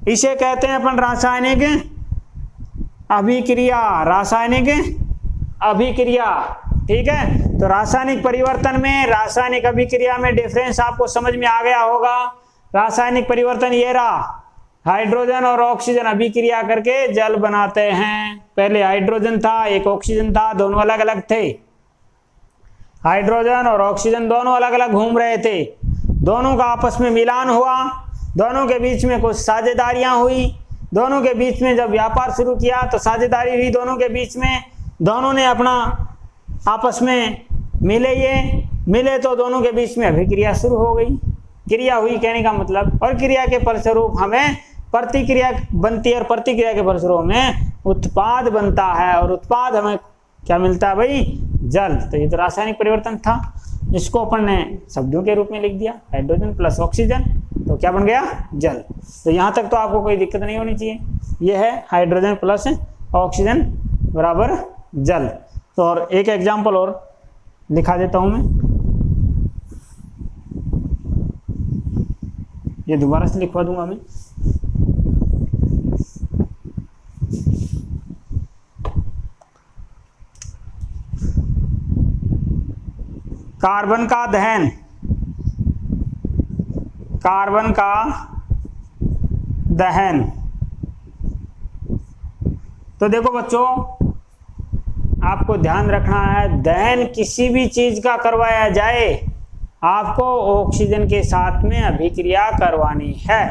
Speaker 1: इसे कहते हैं अपन रासायनिक अभिक्रिया, रासायनिक अभिक्रिया। ठीक है, तो रासायनिक परिवर्तन में, रासायनिक अभिक्रिया में डिफरेंस आपको समझ में आ गया होगा। रासायनिक परिवर्तन ये रहा, हाइड्रोजन और ऑक्सीजन अभिक्रिया करके जल बनाते हैं। पहले हाइड्रोजन था, एक ऑक्सीजन था, दोनों अलग अलग थे। हाइड्रोजन और ऑक्सीजन दोनों अलग अलग घूम रहे थे, दोनों का आपस में मिलान हुआ, दोनों के बीच में कुछ साझेदारियां हुई, दोनों के बीच में जब व्यापार शुरू किया तो साझेदारी हुई दोनों के बीच में, दोनों ने अपना आपस में मिले तो दोनों के बीच में अभिक्रिया शुरू हो गई, क्रिया हुई कहने का मतलब। और क्रिया के फलस्वरूप हमें प्रतिक्रिया बनती है और प्रतिक्रिया के फलस्वरूप हमें उत्पाद बनता है और उत्पाद हमें क्या मिलता है भाई, जल। तो ये तो रासायनिक परिवर्तन था, इसको अपन ने शब्दों के रूप में लिख दिया, हाइड्रोजन प्लस ऑक्सीजन, तो क्या बन गया, जल। तो यहाँ तक तो आपको कोई दिक्कत नहीं होनी चाहिए। ये है हाइड्रोजन प्लस ऑक्सीजन बराबर जल। तो और एक एग्जाम्पल और दिखा देता हूँ मैं, ये दोबारा से लिखवा दूंगा मैं। कार्बन का दहन, कार्बन का दहन। तो देखो बच्चों, आपको ध्यान रखना है, दहन किसी भी चीज का करवाया जाए आपको ऑक्सीजन के साथ में अभिक्रिया करवानी है।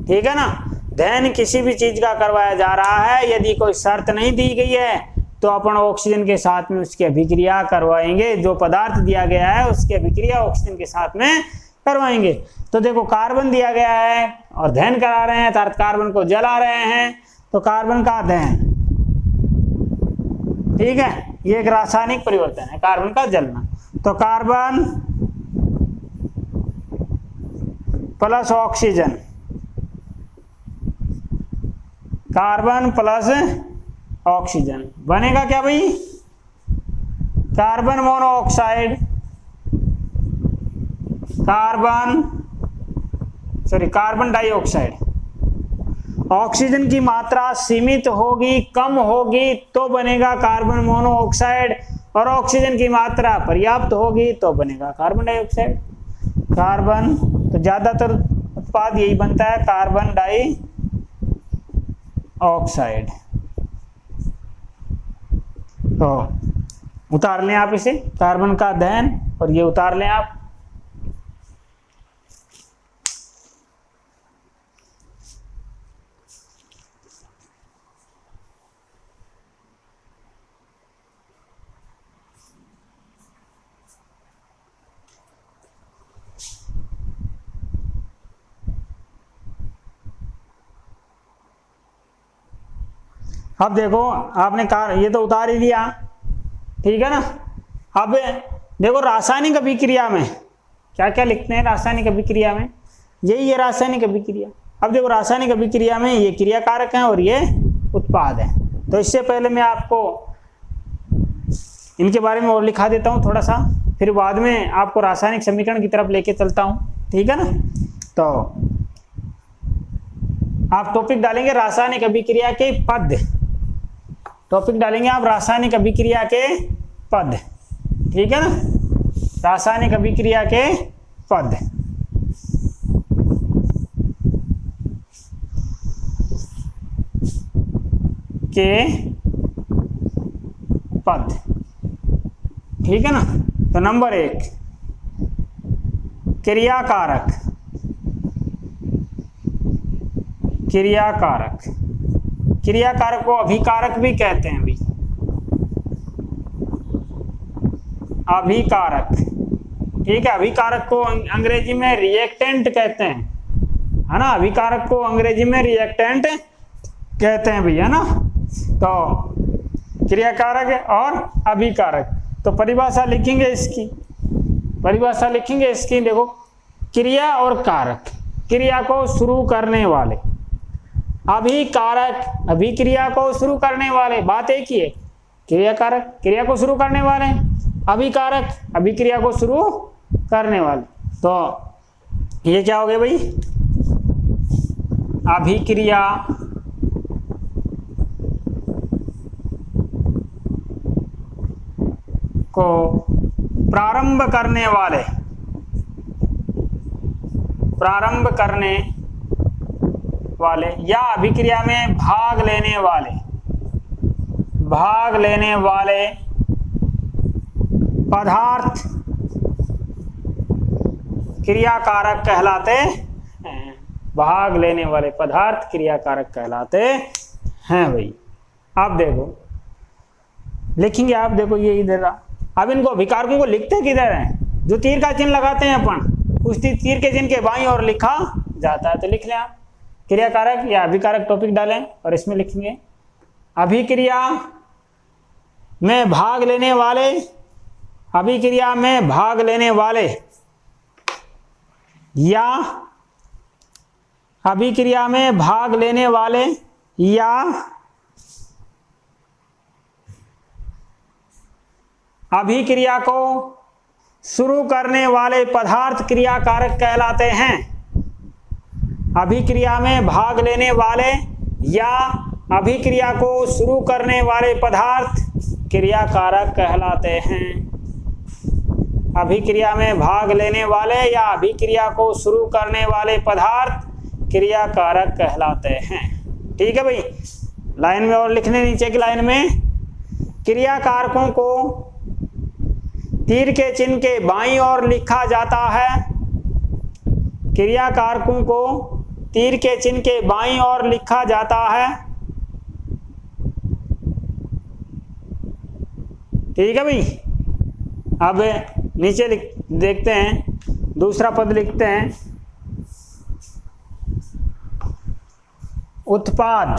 Speaker 1: ठीक है ना, दहन किसी भी चीज का करवाया जा रहा है, यदि कोई शर्त नहीं दी गई है तो अपन ऑक्सीजन के साथ में उसकी अभिक्रिया करवाएंगे। जो पदार्थ दिया गया है उसकी अभिक्रिया ऑक्सीजन के साथ में करवाएंगे। तो देखो, कार्बन दिया गया है और दहन करा रहे हैं, अर्थात कार्बन को जला रहे हैं, तो कार्बन का दहन। ठीक है, ये एक रासायनिक परिवर्तन है, कार्बन का जलना। तो carbon plus oxygen, carbon plus oxygen बनेगा क्या भाई, carbon monoxide, carbon dioxide. Oxygen की मात्रा सीमित होगी, कम होगी तो बनेगा कार्बन मोनोऑक्साइड, और ऑक्सीजन की मात्रा पर्याप्त होगी तो बनेगा कार्बन डाइऑक्साइड। कार्बन, तो ज्यादातर उत्पाद यही बनता है, कार्बन डाइऑक्साइड। तो उतार लें आप इसे, कार्बन का दहन, और ये उतार लें आप। अब देखो, आपने ये तो उतार ही लिया, ठीक है ना। अब देखो, रासायनिक अभिक्रिया में क्या क्या लिखते हैं, रासायनिक अभिक्रिया में यही है रासायनिक अभिक्रिया। अब देखो, रासायनिक अभिक्रिया में ये क्रिया कारक है और ये उत्पाद है। तो इससे पहले मैं आपको इनके बारे में और लिखा देता हूँ थोड़ा सा, फिर बाद में आपको रासायनिक समीकरण की तरफ लेके चलता हूँ, ठीक है ना। तो आप टॉपिक डालेंगे रासायनिक अभिक्रिया के पद, टॉपिक डालेंगे आप रासायनिक अभिक्रिया के पद, ठीक है ना, रासायनिक अभिक्रिया के पद। के पद, ठीक है ना। तो नंबर 1 क्रिया कारक, क्रिया कारक, क्रिया कारक को अभिकारक भी कहते हैं भी, अभिकारक, ठीक है। अभिकारक को अंग्रेजी में रिएक्टेंट कहते हैं, है ना, अभिकारक को अंग्रेजी में रिएक्टेंट कहते हैं भैया ना। तो क्रिया कारक और अभिकारक, तो परिभाषा लिखेंगे इसकी, परिभाषा लिखेंगे इसकी, देखो, क्रिया और कारक, क्रिया को शुरू करने वाले, अभिकारक अभिक्रिया को शुरू करने वाले, बात एक ही है, क्रिया कारक क्रिया को शुरू करने वाले, अभिकारक अभिक्रिया को शुरू करने वाले। तो ये क्या हो गया भाई, अभिक्रिया को प्रारंभ करने वाले या अभिक्रिया में भाग लेने वाले पदार्थ क्रियाकारक कहलाते हैं। भाग लेने वाले पदार्थ क्रियाकारक कहलाते हैं भाई। आप देखो लिखेंगे, आप देखो ये इधर। अब इनको अभिकारकों को लिखते किधर हैं? जो तीर का चिन्ह लगाते हैं अपन, उस तीर के चिन्ह के बाईं ओर लिखा जाता है। तो लिख लें आप, क्रियाकारक या अभिकारक टॉपिक डालें और इसमें लिखेंगे अभिक्रिया में भाग लेने वाले, अभिक्रिया में भाग लेने वाले या अभिक्रिया में भाग लेने वाले या अभिक्रिया को शुरू करने वाले पदार्थ क्रियाकारक कहलाते हैं। अभिक्रिया में भाग लेने वाले या अभिक्रिया को शुरू करने वाले पदार्थ क्रियाकारक कहलाते हैं। अभिक्रिया में भाग लेने वाले या अभिक्रिया को शुरू करने वाले पदार्थ क्रियाकारक कहलाते हैं। ठीक है भाई। लाइन में और लिखने, नीचे की लाइन में क्रियाकारकों को तीर के चिन्ह के बाईं ओर लिखा जाता है। क्रियाकारकों को तीर के चिन्ह के बाईं ओर लिखा जाता है। ठीक है भाई। अब नीचे देखते हैं, दूसरा पद लिखते हैं उत्पाद।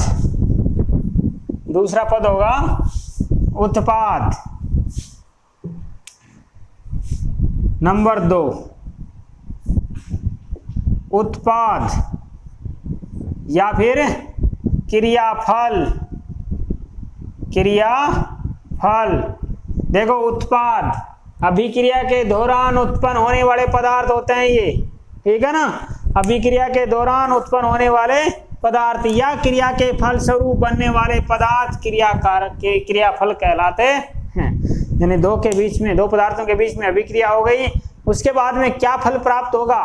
Speaker 1: दूसरा पद होगा उत्पाद। नंबर 2 उत्पाद या फिर क्रियाफल। क्रियाफल देखो, उत्पाद अभिक्रिया के दौरान उत्पन्न होने वाले पदार्थ होते हैं ये, ठीक है ना। अभिक्रिया के दौरान उत्पन्न होने वाले पदार्थ या क्रिया के फल स्वरूप बनने वाले पदार्थ क्रियाकारक के क्रियाफल कहलाते हैं। यानी दो पदार्थों के बीच में अभिक्रिया हो गई, उसके बाद में क्या फल प्राप्त होगा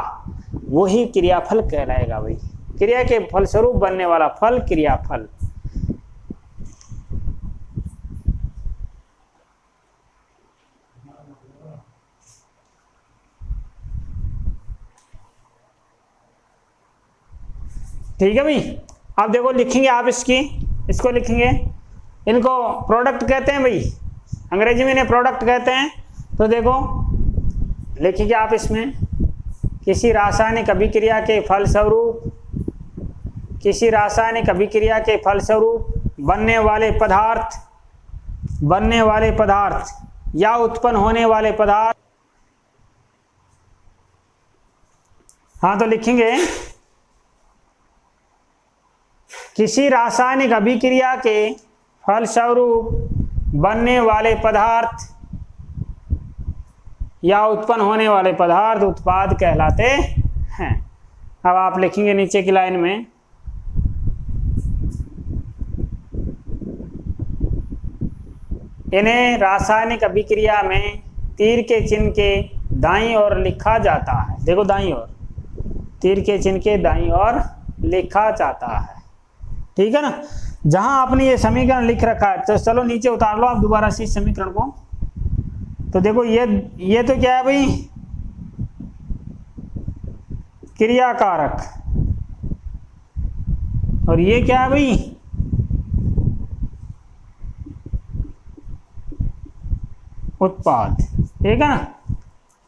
Speaker 1: वही क्रियाफल कहलाएगा भाई। क्रिया के फल स्वरूप बनने वाला फल क्रियाफल। ठीक है भाई। अब देखो लिखेंगे आप इसको लिखेंगे, इनको प्रोडक्ट कहते हैं भाई, अंग्रेजी में इन्हें प्रोडक्ट कहते हैं। तो देखो लिखिए आप इसमें किसी रासायनिक अभिक्रिया के फलस्वरूप बनने वाले पदार्थ या उत्पन्न होने वाले पदार्थ। हाँ, तो लिखेंगे किसी रासायनिक अभिक्रिया के फलस्वरूप बनने वाले पदार्थ या उत्पन्न होने वाले पदार्थ उत्पाद कहलाते हैं। अब आप लिखेंगे नीचे की लाइन में इन्हें रासायनिक अभिक्रिया में तीर के चिन्ह के दाईं ओर लिखा जाता है। देखो दाईं ओर, तीर के चिन्ह के दाईं ओर लिखा जाता है। ठीक है ना। जहां आपने ये समीकरण लिख रखा है, तो चलो नीचे उतार लो आप दोबारा से इस समीकरण को। तो देखो ये तो क्या है भाई, क्रियाकारक, और ये क्या है भाई, उत्पाद। ठीक है ना।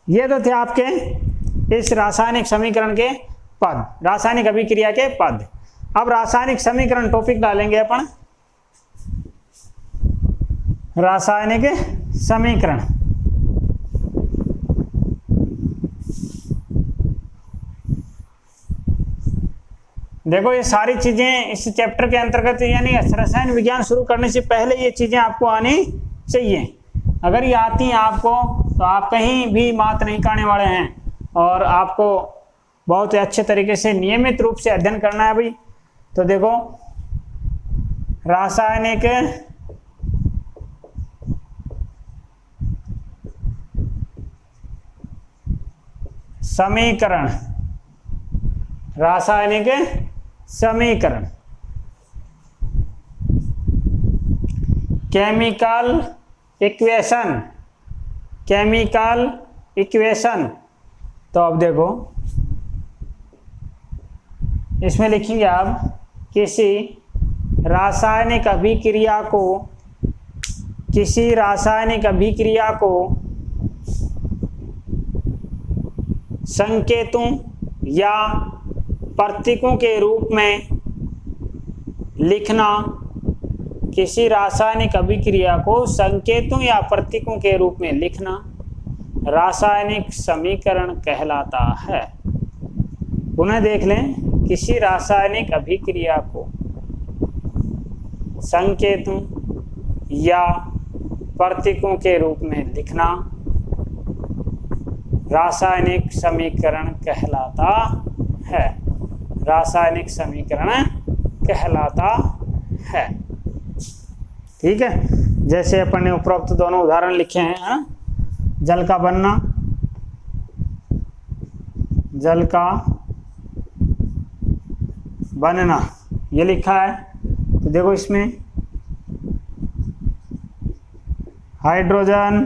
Speaker 1: ये तो थे आपके इस रासायनिक समीकरण के पद, रासायनिक अभिक्रिया के पद। अब रासायनिक समीकरण टॉपिक डालेंगे अपन, रासायनिक समीकरण। देखो ये सारी चीजें इस चैप्टर के अंतर्गत, यानी रसायन विज्ञान शुरू करने से पहले ये चीजें आपको आनी चाहिए। अगर ये आती हैं आपको, तो आप कहीं भी मात नहीं खाने वाले हैं, और आपको बहुत ही अच्छे तरीके से नियमित रूप से अध्ययन करना है भाई। तो देखो रासायनिक समीकरण, रासायनिक समीकरण, केमिकल इक्वेशन, केमिकल इक्वेशन। तो अब देखो इसमें लिखेंगे आप किसी रासायनिक अभिक्रिया को, किसी रासायनिक अभिक्रिया को संकेतों या प्रतीकों के रूप में लिखना, किसी रासायनिक अभिक्रिया को संकेतों या प्रतीकों के रूप में लिखना रासायनिक समीकरण कहलाता है। पुनः देख लें, किसी रासायनिक अभिक्रिया को संकेतों या प्रतीकों के रूप में लिखना रासायनिक समीकरण कहलाता है, रासायनिक समीकरण कहलाता है। ठीक है, जैसे अपन ने उपरोक्त दोनों उदाहरण लिखे हैं, हा? जल का बनना, जल का बनना ये लिखा है। तो देखो इसमें हाइड्रोजन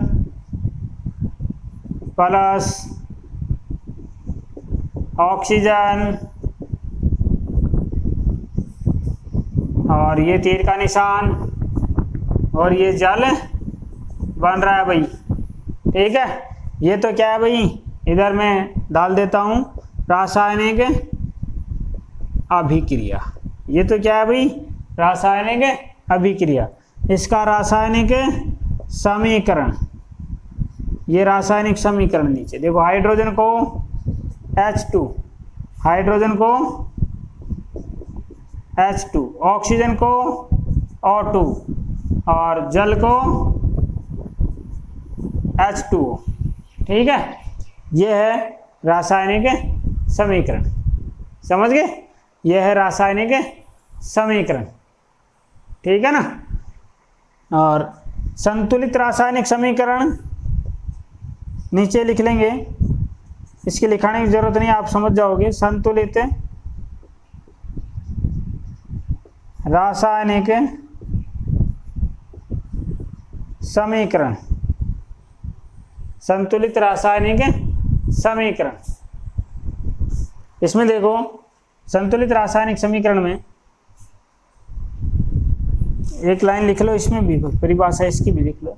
Speaker 1: प्लस ऑक्सीजन और ये तीर का निशान और ये जल बन रहा है भाई। ठीक है, ये तो क्या है भाई, इधर मैं डाल देता हूँ रासायनिक अभिक्रिया। ये तो क्या है भाई, रासायनिक अभिक्रिया। इसका रासायनिक समीकरण, ये रासायनिक समीकरण नीचे देखो, हाइड्रोजन को H2, हाइड्रोजन को H2, ऑक्सीजन को O2 और जल को H2O। ठीक है, ये है रासायनिक समीकरण। समझ गए, यह है रासायनिक समीकरण। ठीक है ना। और संतुलित रासायनिक समीकरण नीचे लिख लेंगे, इसके लिखाने की जरूरत नहीं, आप समझ जाओगे। संतुलित रासायनिक समीकरण, संतुलित रासायनिक समीकरण। इसमें देखो संतुलित रासायनिक समीकरण में एक लाइन लिख लो, इसमें भी परिभाषा इसकी भी लिख लो।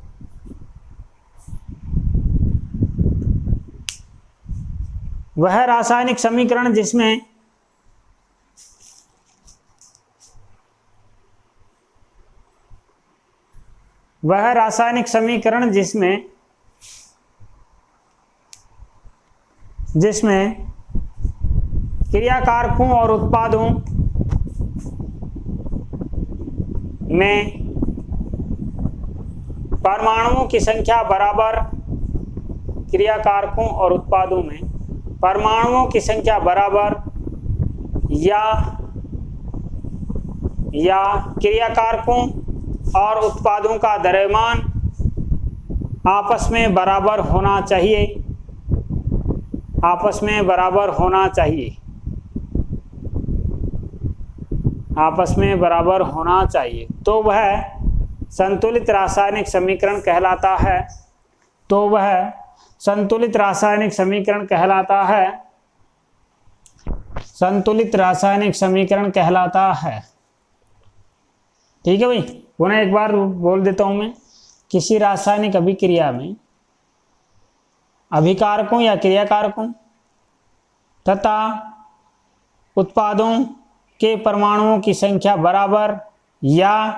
Speaker 1: वह रासायनिक समीकरण जिसमें वह रासायनिक समीकरण जिसमें क्रियाकारकों और उत्पादों में परमाणुओं की संख्या बराबर, क्रियाकारकों और उत्पादों में परमाणुओं की संख्या बराबर या क्रियाकारकों और उत्पादों का द्रव्यमान आपस में बराबर होना चाहिए, आपस में बराबर होना चाहिए, आपस में बराबर होना चाहिए, तो वह संतुलित रासायनिक समीकरण कहलाता है। तो वह संतुलित रासायनिक समीकरण कहलाता है, संतुलित रासायनिक समीकरण कहलाता है। ठीक है भाई, पुनः एक बार बोल देता हूं मैं, किसी रासायनिक अभिक्रिया में अभिकारकों या क्रियाकारकों तथा उत्पादों के परमाणुओं की संख्या बराबर या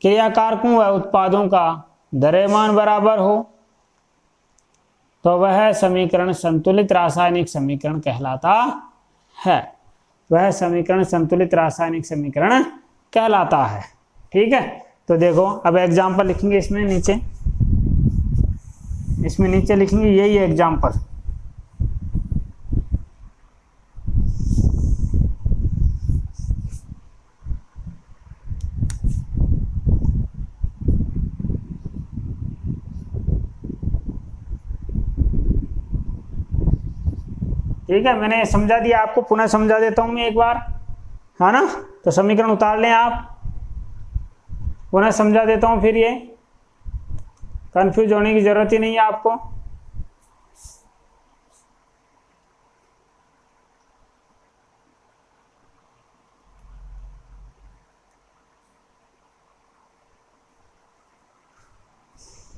Speaker 1: क्रियाकारकों व उत्पादों का द्रव्यमान बराबर हो तो वह समीकरण संतुलित रासायनिक समीकरण कहलाता है। वह समीकरण संतुलित रासायनिक समीकरण कहलाता है। ठीक है, तो देखो अब एग्जाम्पल लिखेंगे इसमें नीचे, इसमें नीचे लिखेंगे यही एग्जाम्पल। ठीक है, मैंने समझा दिया आपको, पुनः समझा देता हूं मैं एक बार, है ना। तो समीकरण उतार लें आप, पुनः समझा देता हूं, फिर ये कंफ्यूज होने की जरूरत ही नहीं है आपको।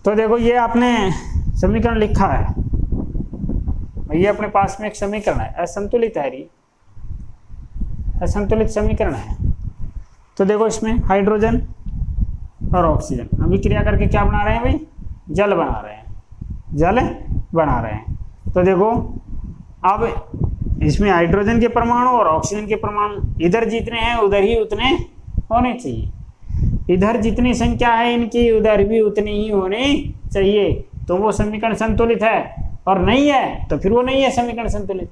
Speaker 1: तो देखो ये आपने समीकरण लिखा है, ये अपने पास में एक समीकरण है, असंतुलित है, ये असंतुलित समीकरण है। तो देखो इसमें हाइड्रोजन और ऑक्सीजन अभी क्रिया करके क्या बना रहे हैं भाई, जल बना रहे हैं, जल बना रहे हैं। तो देखो अब इसमें हाइड्रोजन के परमाणु और ऑक्सीजन के परमाणु इधर जितने हैं उधर ही उतने होने चाहिए, इधर जितनी संख्या है इनकी उधर भी उतनी ही होनी चाहिए, तो वो समीकरण संतुलित है। और नहीं है तो फिर वो नहीं है समीकरण संतुलित,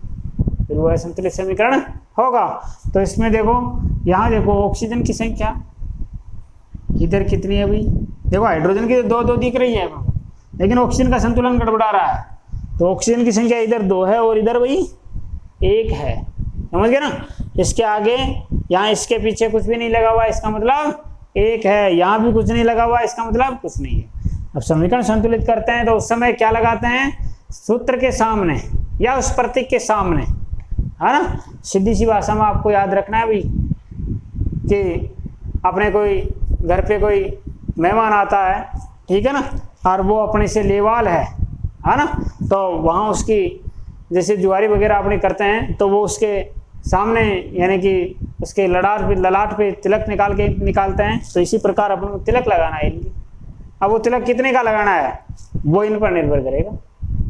Speaker 1: फिर वो असंतुलित समीकरण होगा। तो इसमें देखो, यहाँ देखो ऑक्सीजन की संख्या इधर कितनी है भाई, देखो हाइड्रोजन की तो 2 दिख रही है, लेकिन ऑक्सीजन का संतुलन गड़बड़ा रहा है। तो ऑक्सीजन की संख्या इधर 2 है और इधर भाई 1 है, समझ गए ना। इसके आगे यहाँ इसके पीछे कुछ भी नहीं लगा हुआ, इसका मतलब 1 है, यहाँ भी कुछ नहीं लगा हुआ, इसका मतलब कुछ नहीं है। अब समीकरण संतुलित करते हैं तो उस समय क्या लगाते हैं, सूत्र के सामने या उस प्रतीक के सामने, है ना। सीधी सी भाषा में आपको याद रखना है भाई कि अपने कोई घर पे कोई मेहमान आता है, ठीक है ना, और वो अपने से लेवाल है ना, तो वहाँ उसकी जैसे जुआरी वगैरह अपने करते हैं तो वो उसके सामने यानी कि उसके ललाट पे तिलक निकालते हैं। तो इसी प्रकार अपन को तिलक लगाना है इनकी। अब वो तिलक कितने का लगाना है वो इन पर निर्भर करेगा।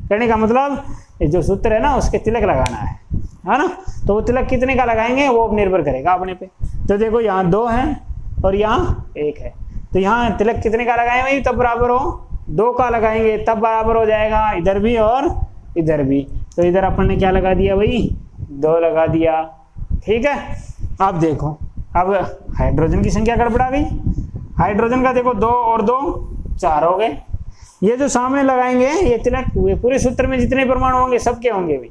Speaker 1: कहने का मतलब ये जो सूत्र है ना उसके तिलक लगाना है ना, तो वो तिलक कितने का लगाएंगे वो निर्भर करेगा अपने पे। तो देखो यहाँ 2 है और यहाँ 1 है, तो यहाँ तिलक कितने का लगाएंगे तब बराबर हो 2 का लगाएंगे, तब बराबर हो जाएगा इधर भी और इधर भी। तो इधर अपन ने क्या लगा दिया भाई, 2 लगा दिया, ठीक है। अब देखो अब हाइड्रोजन की संख्या गड़बड़ा गई, हाइड्रोजन का देखो 2 और 2 4 हो गए। ये जो सामने लगाएंगे ये तिलक पूरे सूत्र में जितने परमाणु होंगे सबके होंगे भाई,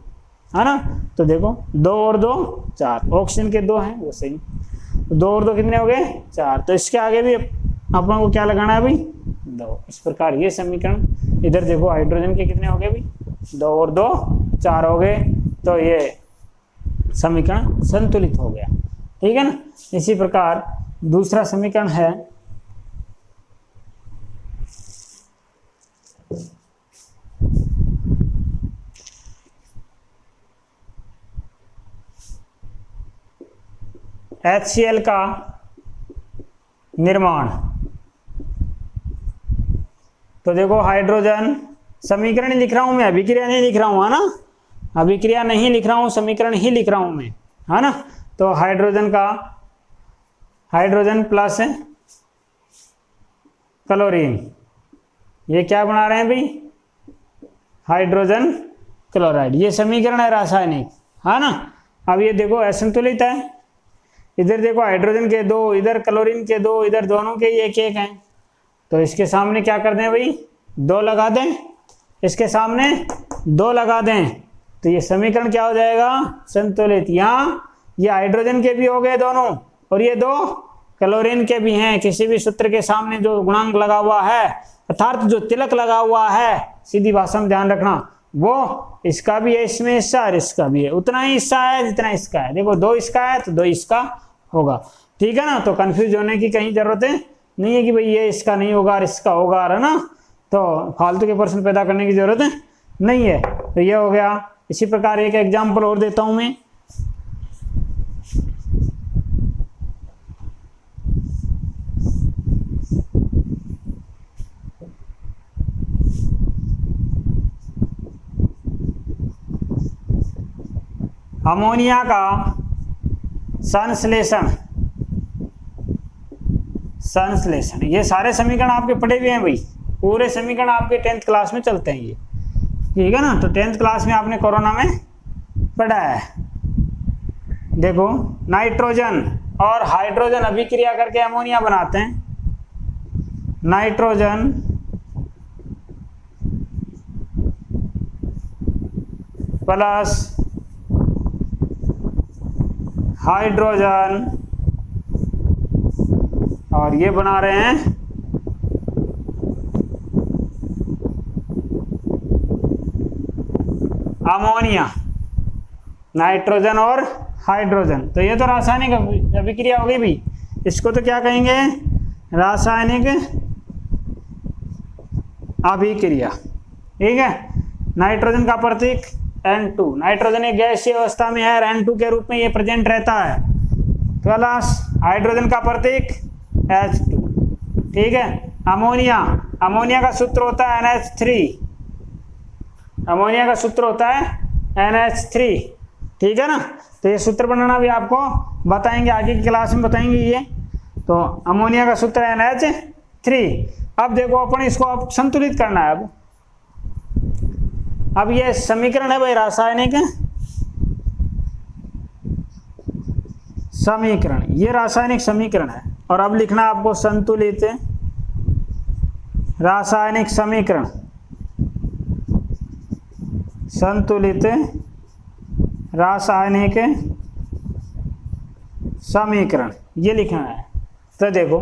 Speaker 1: है ना। तो देखो 2 और 2 4, ऑक्सीजन के 2 हैं वो सही, 2 और 2 कितने हो गए 4। तो इसके आगे भी अपन को क्या लगाना है भाई 2। इस प्रकार ये समीकरण, इधर देखो हाइड्रोजन के कितने हो गए भाई 2 और 2 4 हो गए, तो ये समीकरण संतुलित हो गया, ठीक है ना। इसी प्रकार दूसरा समीकरण है HCl का निर्माण। तो देखो हाइड्रोजन, समीकरण लिख रहा हूं मैं, अभिक्रिया नहीं लिख रहा हूं, है ना, अभिक्रिया नहीं लिख रहा हूं, समीकरण ही लिख रहा हूं मैं, है ना। तो हाइड्रोजन का, हाइड्रोजन प्लस क्लोरीन, ये क्या बना रहे हैं भाई हाइड्रोजन क्लोराइड, ये समीकरण है रासायनिक, है ना। अब ये देखो असंतुलित है, इधर देखो हाइड्रोजन के 2, इधर क्लोरीन के 2, इधर दोनों के 1 हैं। तो इसके सामने क्या कर दें भाई 2 लगा दें, इसके सामने 2 लगा दें, तो ये समीकरण क्या हो जाएगा संतुलित। यहाँ ये हाइड्रोजन के भी हो गए दोनों और ये 2 क्लोरीन के भी हैं। किसी भी सूत्र के सामने जो गुणांक लगा हुआ है अर्थात जो तिलक लगा हुआ है, सीधी भाषा में ध्यान रखना, वो इसका भी है इसमें हिस्सा और इसका भी है, उतना ही हिस्सा है जितना इसका है। देखो 2 इसका है तो 2 इसका होगा, ठीक है ना। तो कंफ्यूज होने की कहीं जरूरत नहीं है कि भाई ये इसका नहीं होगा और इसका होगा, है ना। तो फालतू के प्रश्न पैदा करने की जरूरत नहीं है। तो ये हो गया। इसी प्रकार एक एग्जाम्पल और देता हूं मैं, अमोनिया का संश्लेषण। संश्लेषण, ये सारे समीकरण आपके पढ़े हुए हैं भाई, पूरे समीकरण आपके 10th क्लास में चलते हैं ये, ठीक है ना। तो 10th क्लास में आपने कोरोना में पढ़ा है। देखो नाइट्रोजन और हाइड्रोजन अभिक्रिया करके अमोनिया बनाते हैं। नाइट्रोजन प्लस हाइड्रोजन, और ये बना रहे हैं अमोनिया, नाइट्रोजन और हाइड्रोजन। तो ये तो रासायनिक अभिक्रिया हो गई भी, इसको तो क्या कहेंगे, रासायनिक अभिक्रिया, ठीक है। नाइट्रोजन का प्रतीक N2, नाइट्रोजन एक गैसीय अवस्था में है और N2 के रूप में ये प्रेजेंट रहता है। प्लस हाइड्रोजन का प्रतीक H2, ठीक है। अमोनिया, अमोनिया का सूत्र होता है NH3, अमोनिया का सूत्र होता है NH3, ठीक है ना। तो ये सूत्र बनाना भी आपको बताएंगे, आगे की क्लास में बताएंगे ये। तो अमोनिया का सूत्र है NH3। अब देखो अपन इसको अब संतुलित करना है। अब ये समीकरण है भाई रासायनिक समीकरण, ये रासायनिक समीकरण है। और अब लिखना आपको संतुलित रासायनिक समीकरण, संतुलित रासायनिक समीकरण, ये लिखना है। तो देखो,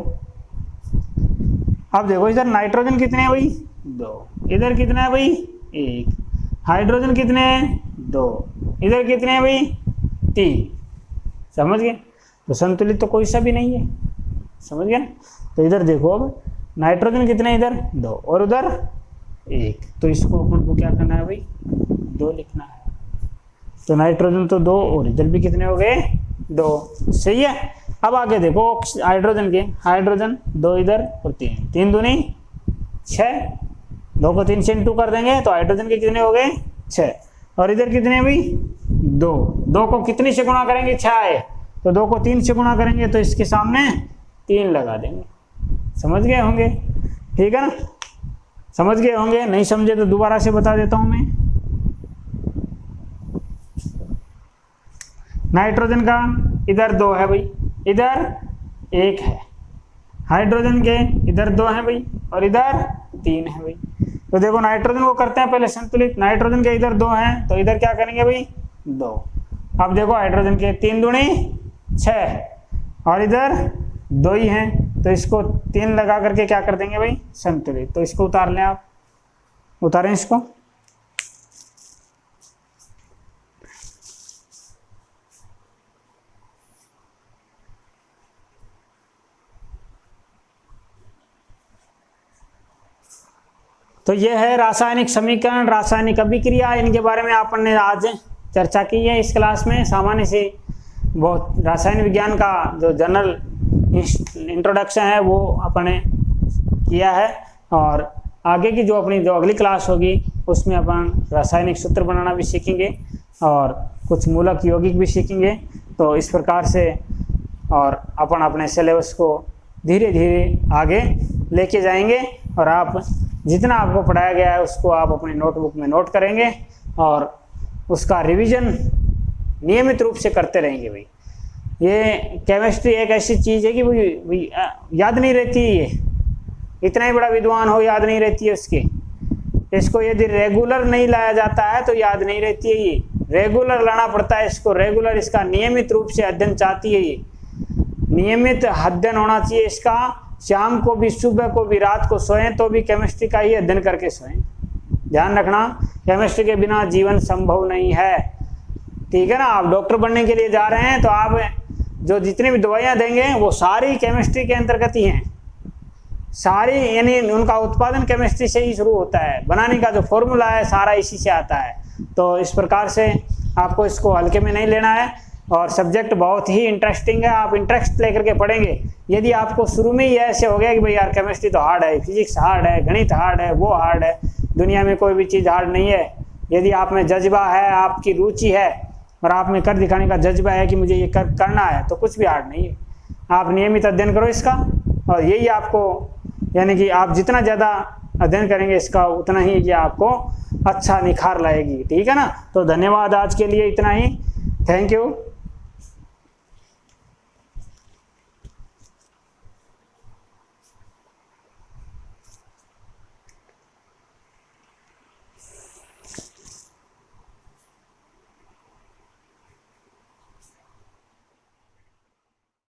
Speaker 1: अब देखो इधर नाइट्रोजन कितने हैं भाई, 2, इधर कितना है भाई 1, हाइड्रोजन कितने हैं 2, इधर कितने हैं भाई 3, समझ गए। तो संतुलित तो कोई सा भी नहीं है, समझ गए ना। तो इधर देखो, अब नाइट्रोजन कितने हैं, इधर 2 और उधर 1, तो इसको अपन को क्या करना है भाई 2 लिखना है। तो नाइट्रोजन तो 2 और इधर भी कितने हो गए 2, सही है। अब आगे देखो हाइड्रोजन के, हाइड्रोजन 2 इधर और 3, 3 दूनी 6, 2 को 3 से इंटू कर देंगे तो हाइड्रोजन के कितने हो गए 6, और इधर कितने भाई 2, 2 को कितने से गुणा करेंगे 6 है, तो 2 को 3 से गुणा करेंगे तो इसके सामने 3 लगा देंगे। समझ गए होंगे, ठीक है ना, समझ गए होंगे। नहीं समझे तो दोबारा से बता देता हूं मैं। नाइट्रोजन का इधर 2 है भाई, इधर 1 है, हाइड्रोजन के इधर 2 है भाई और इधर 3 है भाई। तो देखो नाइट्रोजन को करते हैं पहले संतुलित, नाइट्रोजन के इधर 2 हैं तो इधर क्या करेंगे भाई 2। अब देखो हाइड्रोजन के 3 दूनी 6 और इधर 2 ही हैं, तो इसको 3 लगा करके क्या कर देंगे भाई संतुलित। तो इसको उतार लें आप, उतारें इसको। तो यह है रासायनिक समीकरण, रासायनिक अभिक्रिया, इनके बारे में आपने आज चर्चा की है इस क्लास में। सामान्य से बहुत रसायन विज्ञान का जो जनरल इंट्रोडक्शन है वो अपने किया है, और आगे की जो अपनी जो अगली क्लास होगी उसमें अपन रासायनिक सूत्र बनाना भी सीखेंगे और कुछ मूलक यौगिक भी सीखेंगे। तो इस प्रकार से और अपन अपने सिलेबस को धीरे धीरे आगे लेके जाएंगे, और आप जितना आपको पढ़ाया गया है उसको आप अपनी नोटबुक में नोट करेंगे और उसका रिवीजन नियमित रूप से करते रहेंगे भाई। ये केमिस्ट्री एक ऐसी चीज़ है कि भाई याद नहीं रहती है, ये इतना ही बड़ा विद्वान हो याद नहीं रहती है उसके। इसको यदि रेगुलर नहीं लाया जाता है तो याद नहीं रहती है, ये रेगुलर लाना पड़ता है इसको, रेगुलर इसका नियमित रूप से अध्ययन चाहती है, ये नियमित अध्ययन होना चाहिए इसका। शाम को भी, सुबह को भी, रात को सोएं तो भी केमिस्ट्री का ही अध्ययन करके सोएं। ध्यान रखना, केमिस्ट्री के बिना जीवन संभव नहीं है, ठीक है ना। आप डॉक्टर बनने के लिए जा रहे हैं तो आप जो जितनी भी दवाइयाँ देंगे वो सारी केमिस्ट्री के अंतर्गत ही हैं, सारी, यानी उनका उत्पादन केमिस्ट्री से ही शुरू होता है, बनाने का जो फॉर्मूला है सारा इसी से आता है। तो इस प्रकार से आपको इसको हल्के में नहीं लेना है, और सब्जेक्ट बहुत ही इंटरेस्टिंग है, आप इंटरेस्ट लेकर के पढ़ेंगे। यदि आपको शुरू में ही ऐसे हो गया कि भाई यार केमिस्ट्री तो हार्ड है, फिजिक्स हार्ड है, गणित हार्ड है, वो हार्ड है, दुनिया में कोई भी चीज़ हार्ड नहीं है, यदि आप में जज्बा है, आपकी रुचि है और आप में कर दिखाने का जज्बा है कि मुझे ये करना है, तो कुछ भी हार्ड नहीं है। आप नियमित अध्ययन करो इसका, और यही आपको, यानी कि आप जितना ज़्यादा अध्ययन करेंगे इसका उतना ही ये आपको अच्छा निखार लाएगी, ठीक है ना। तो धन्यवाद, आज के लिए इतना ही, थैंक यू।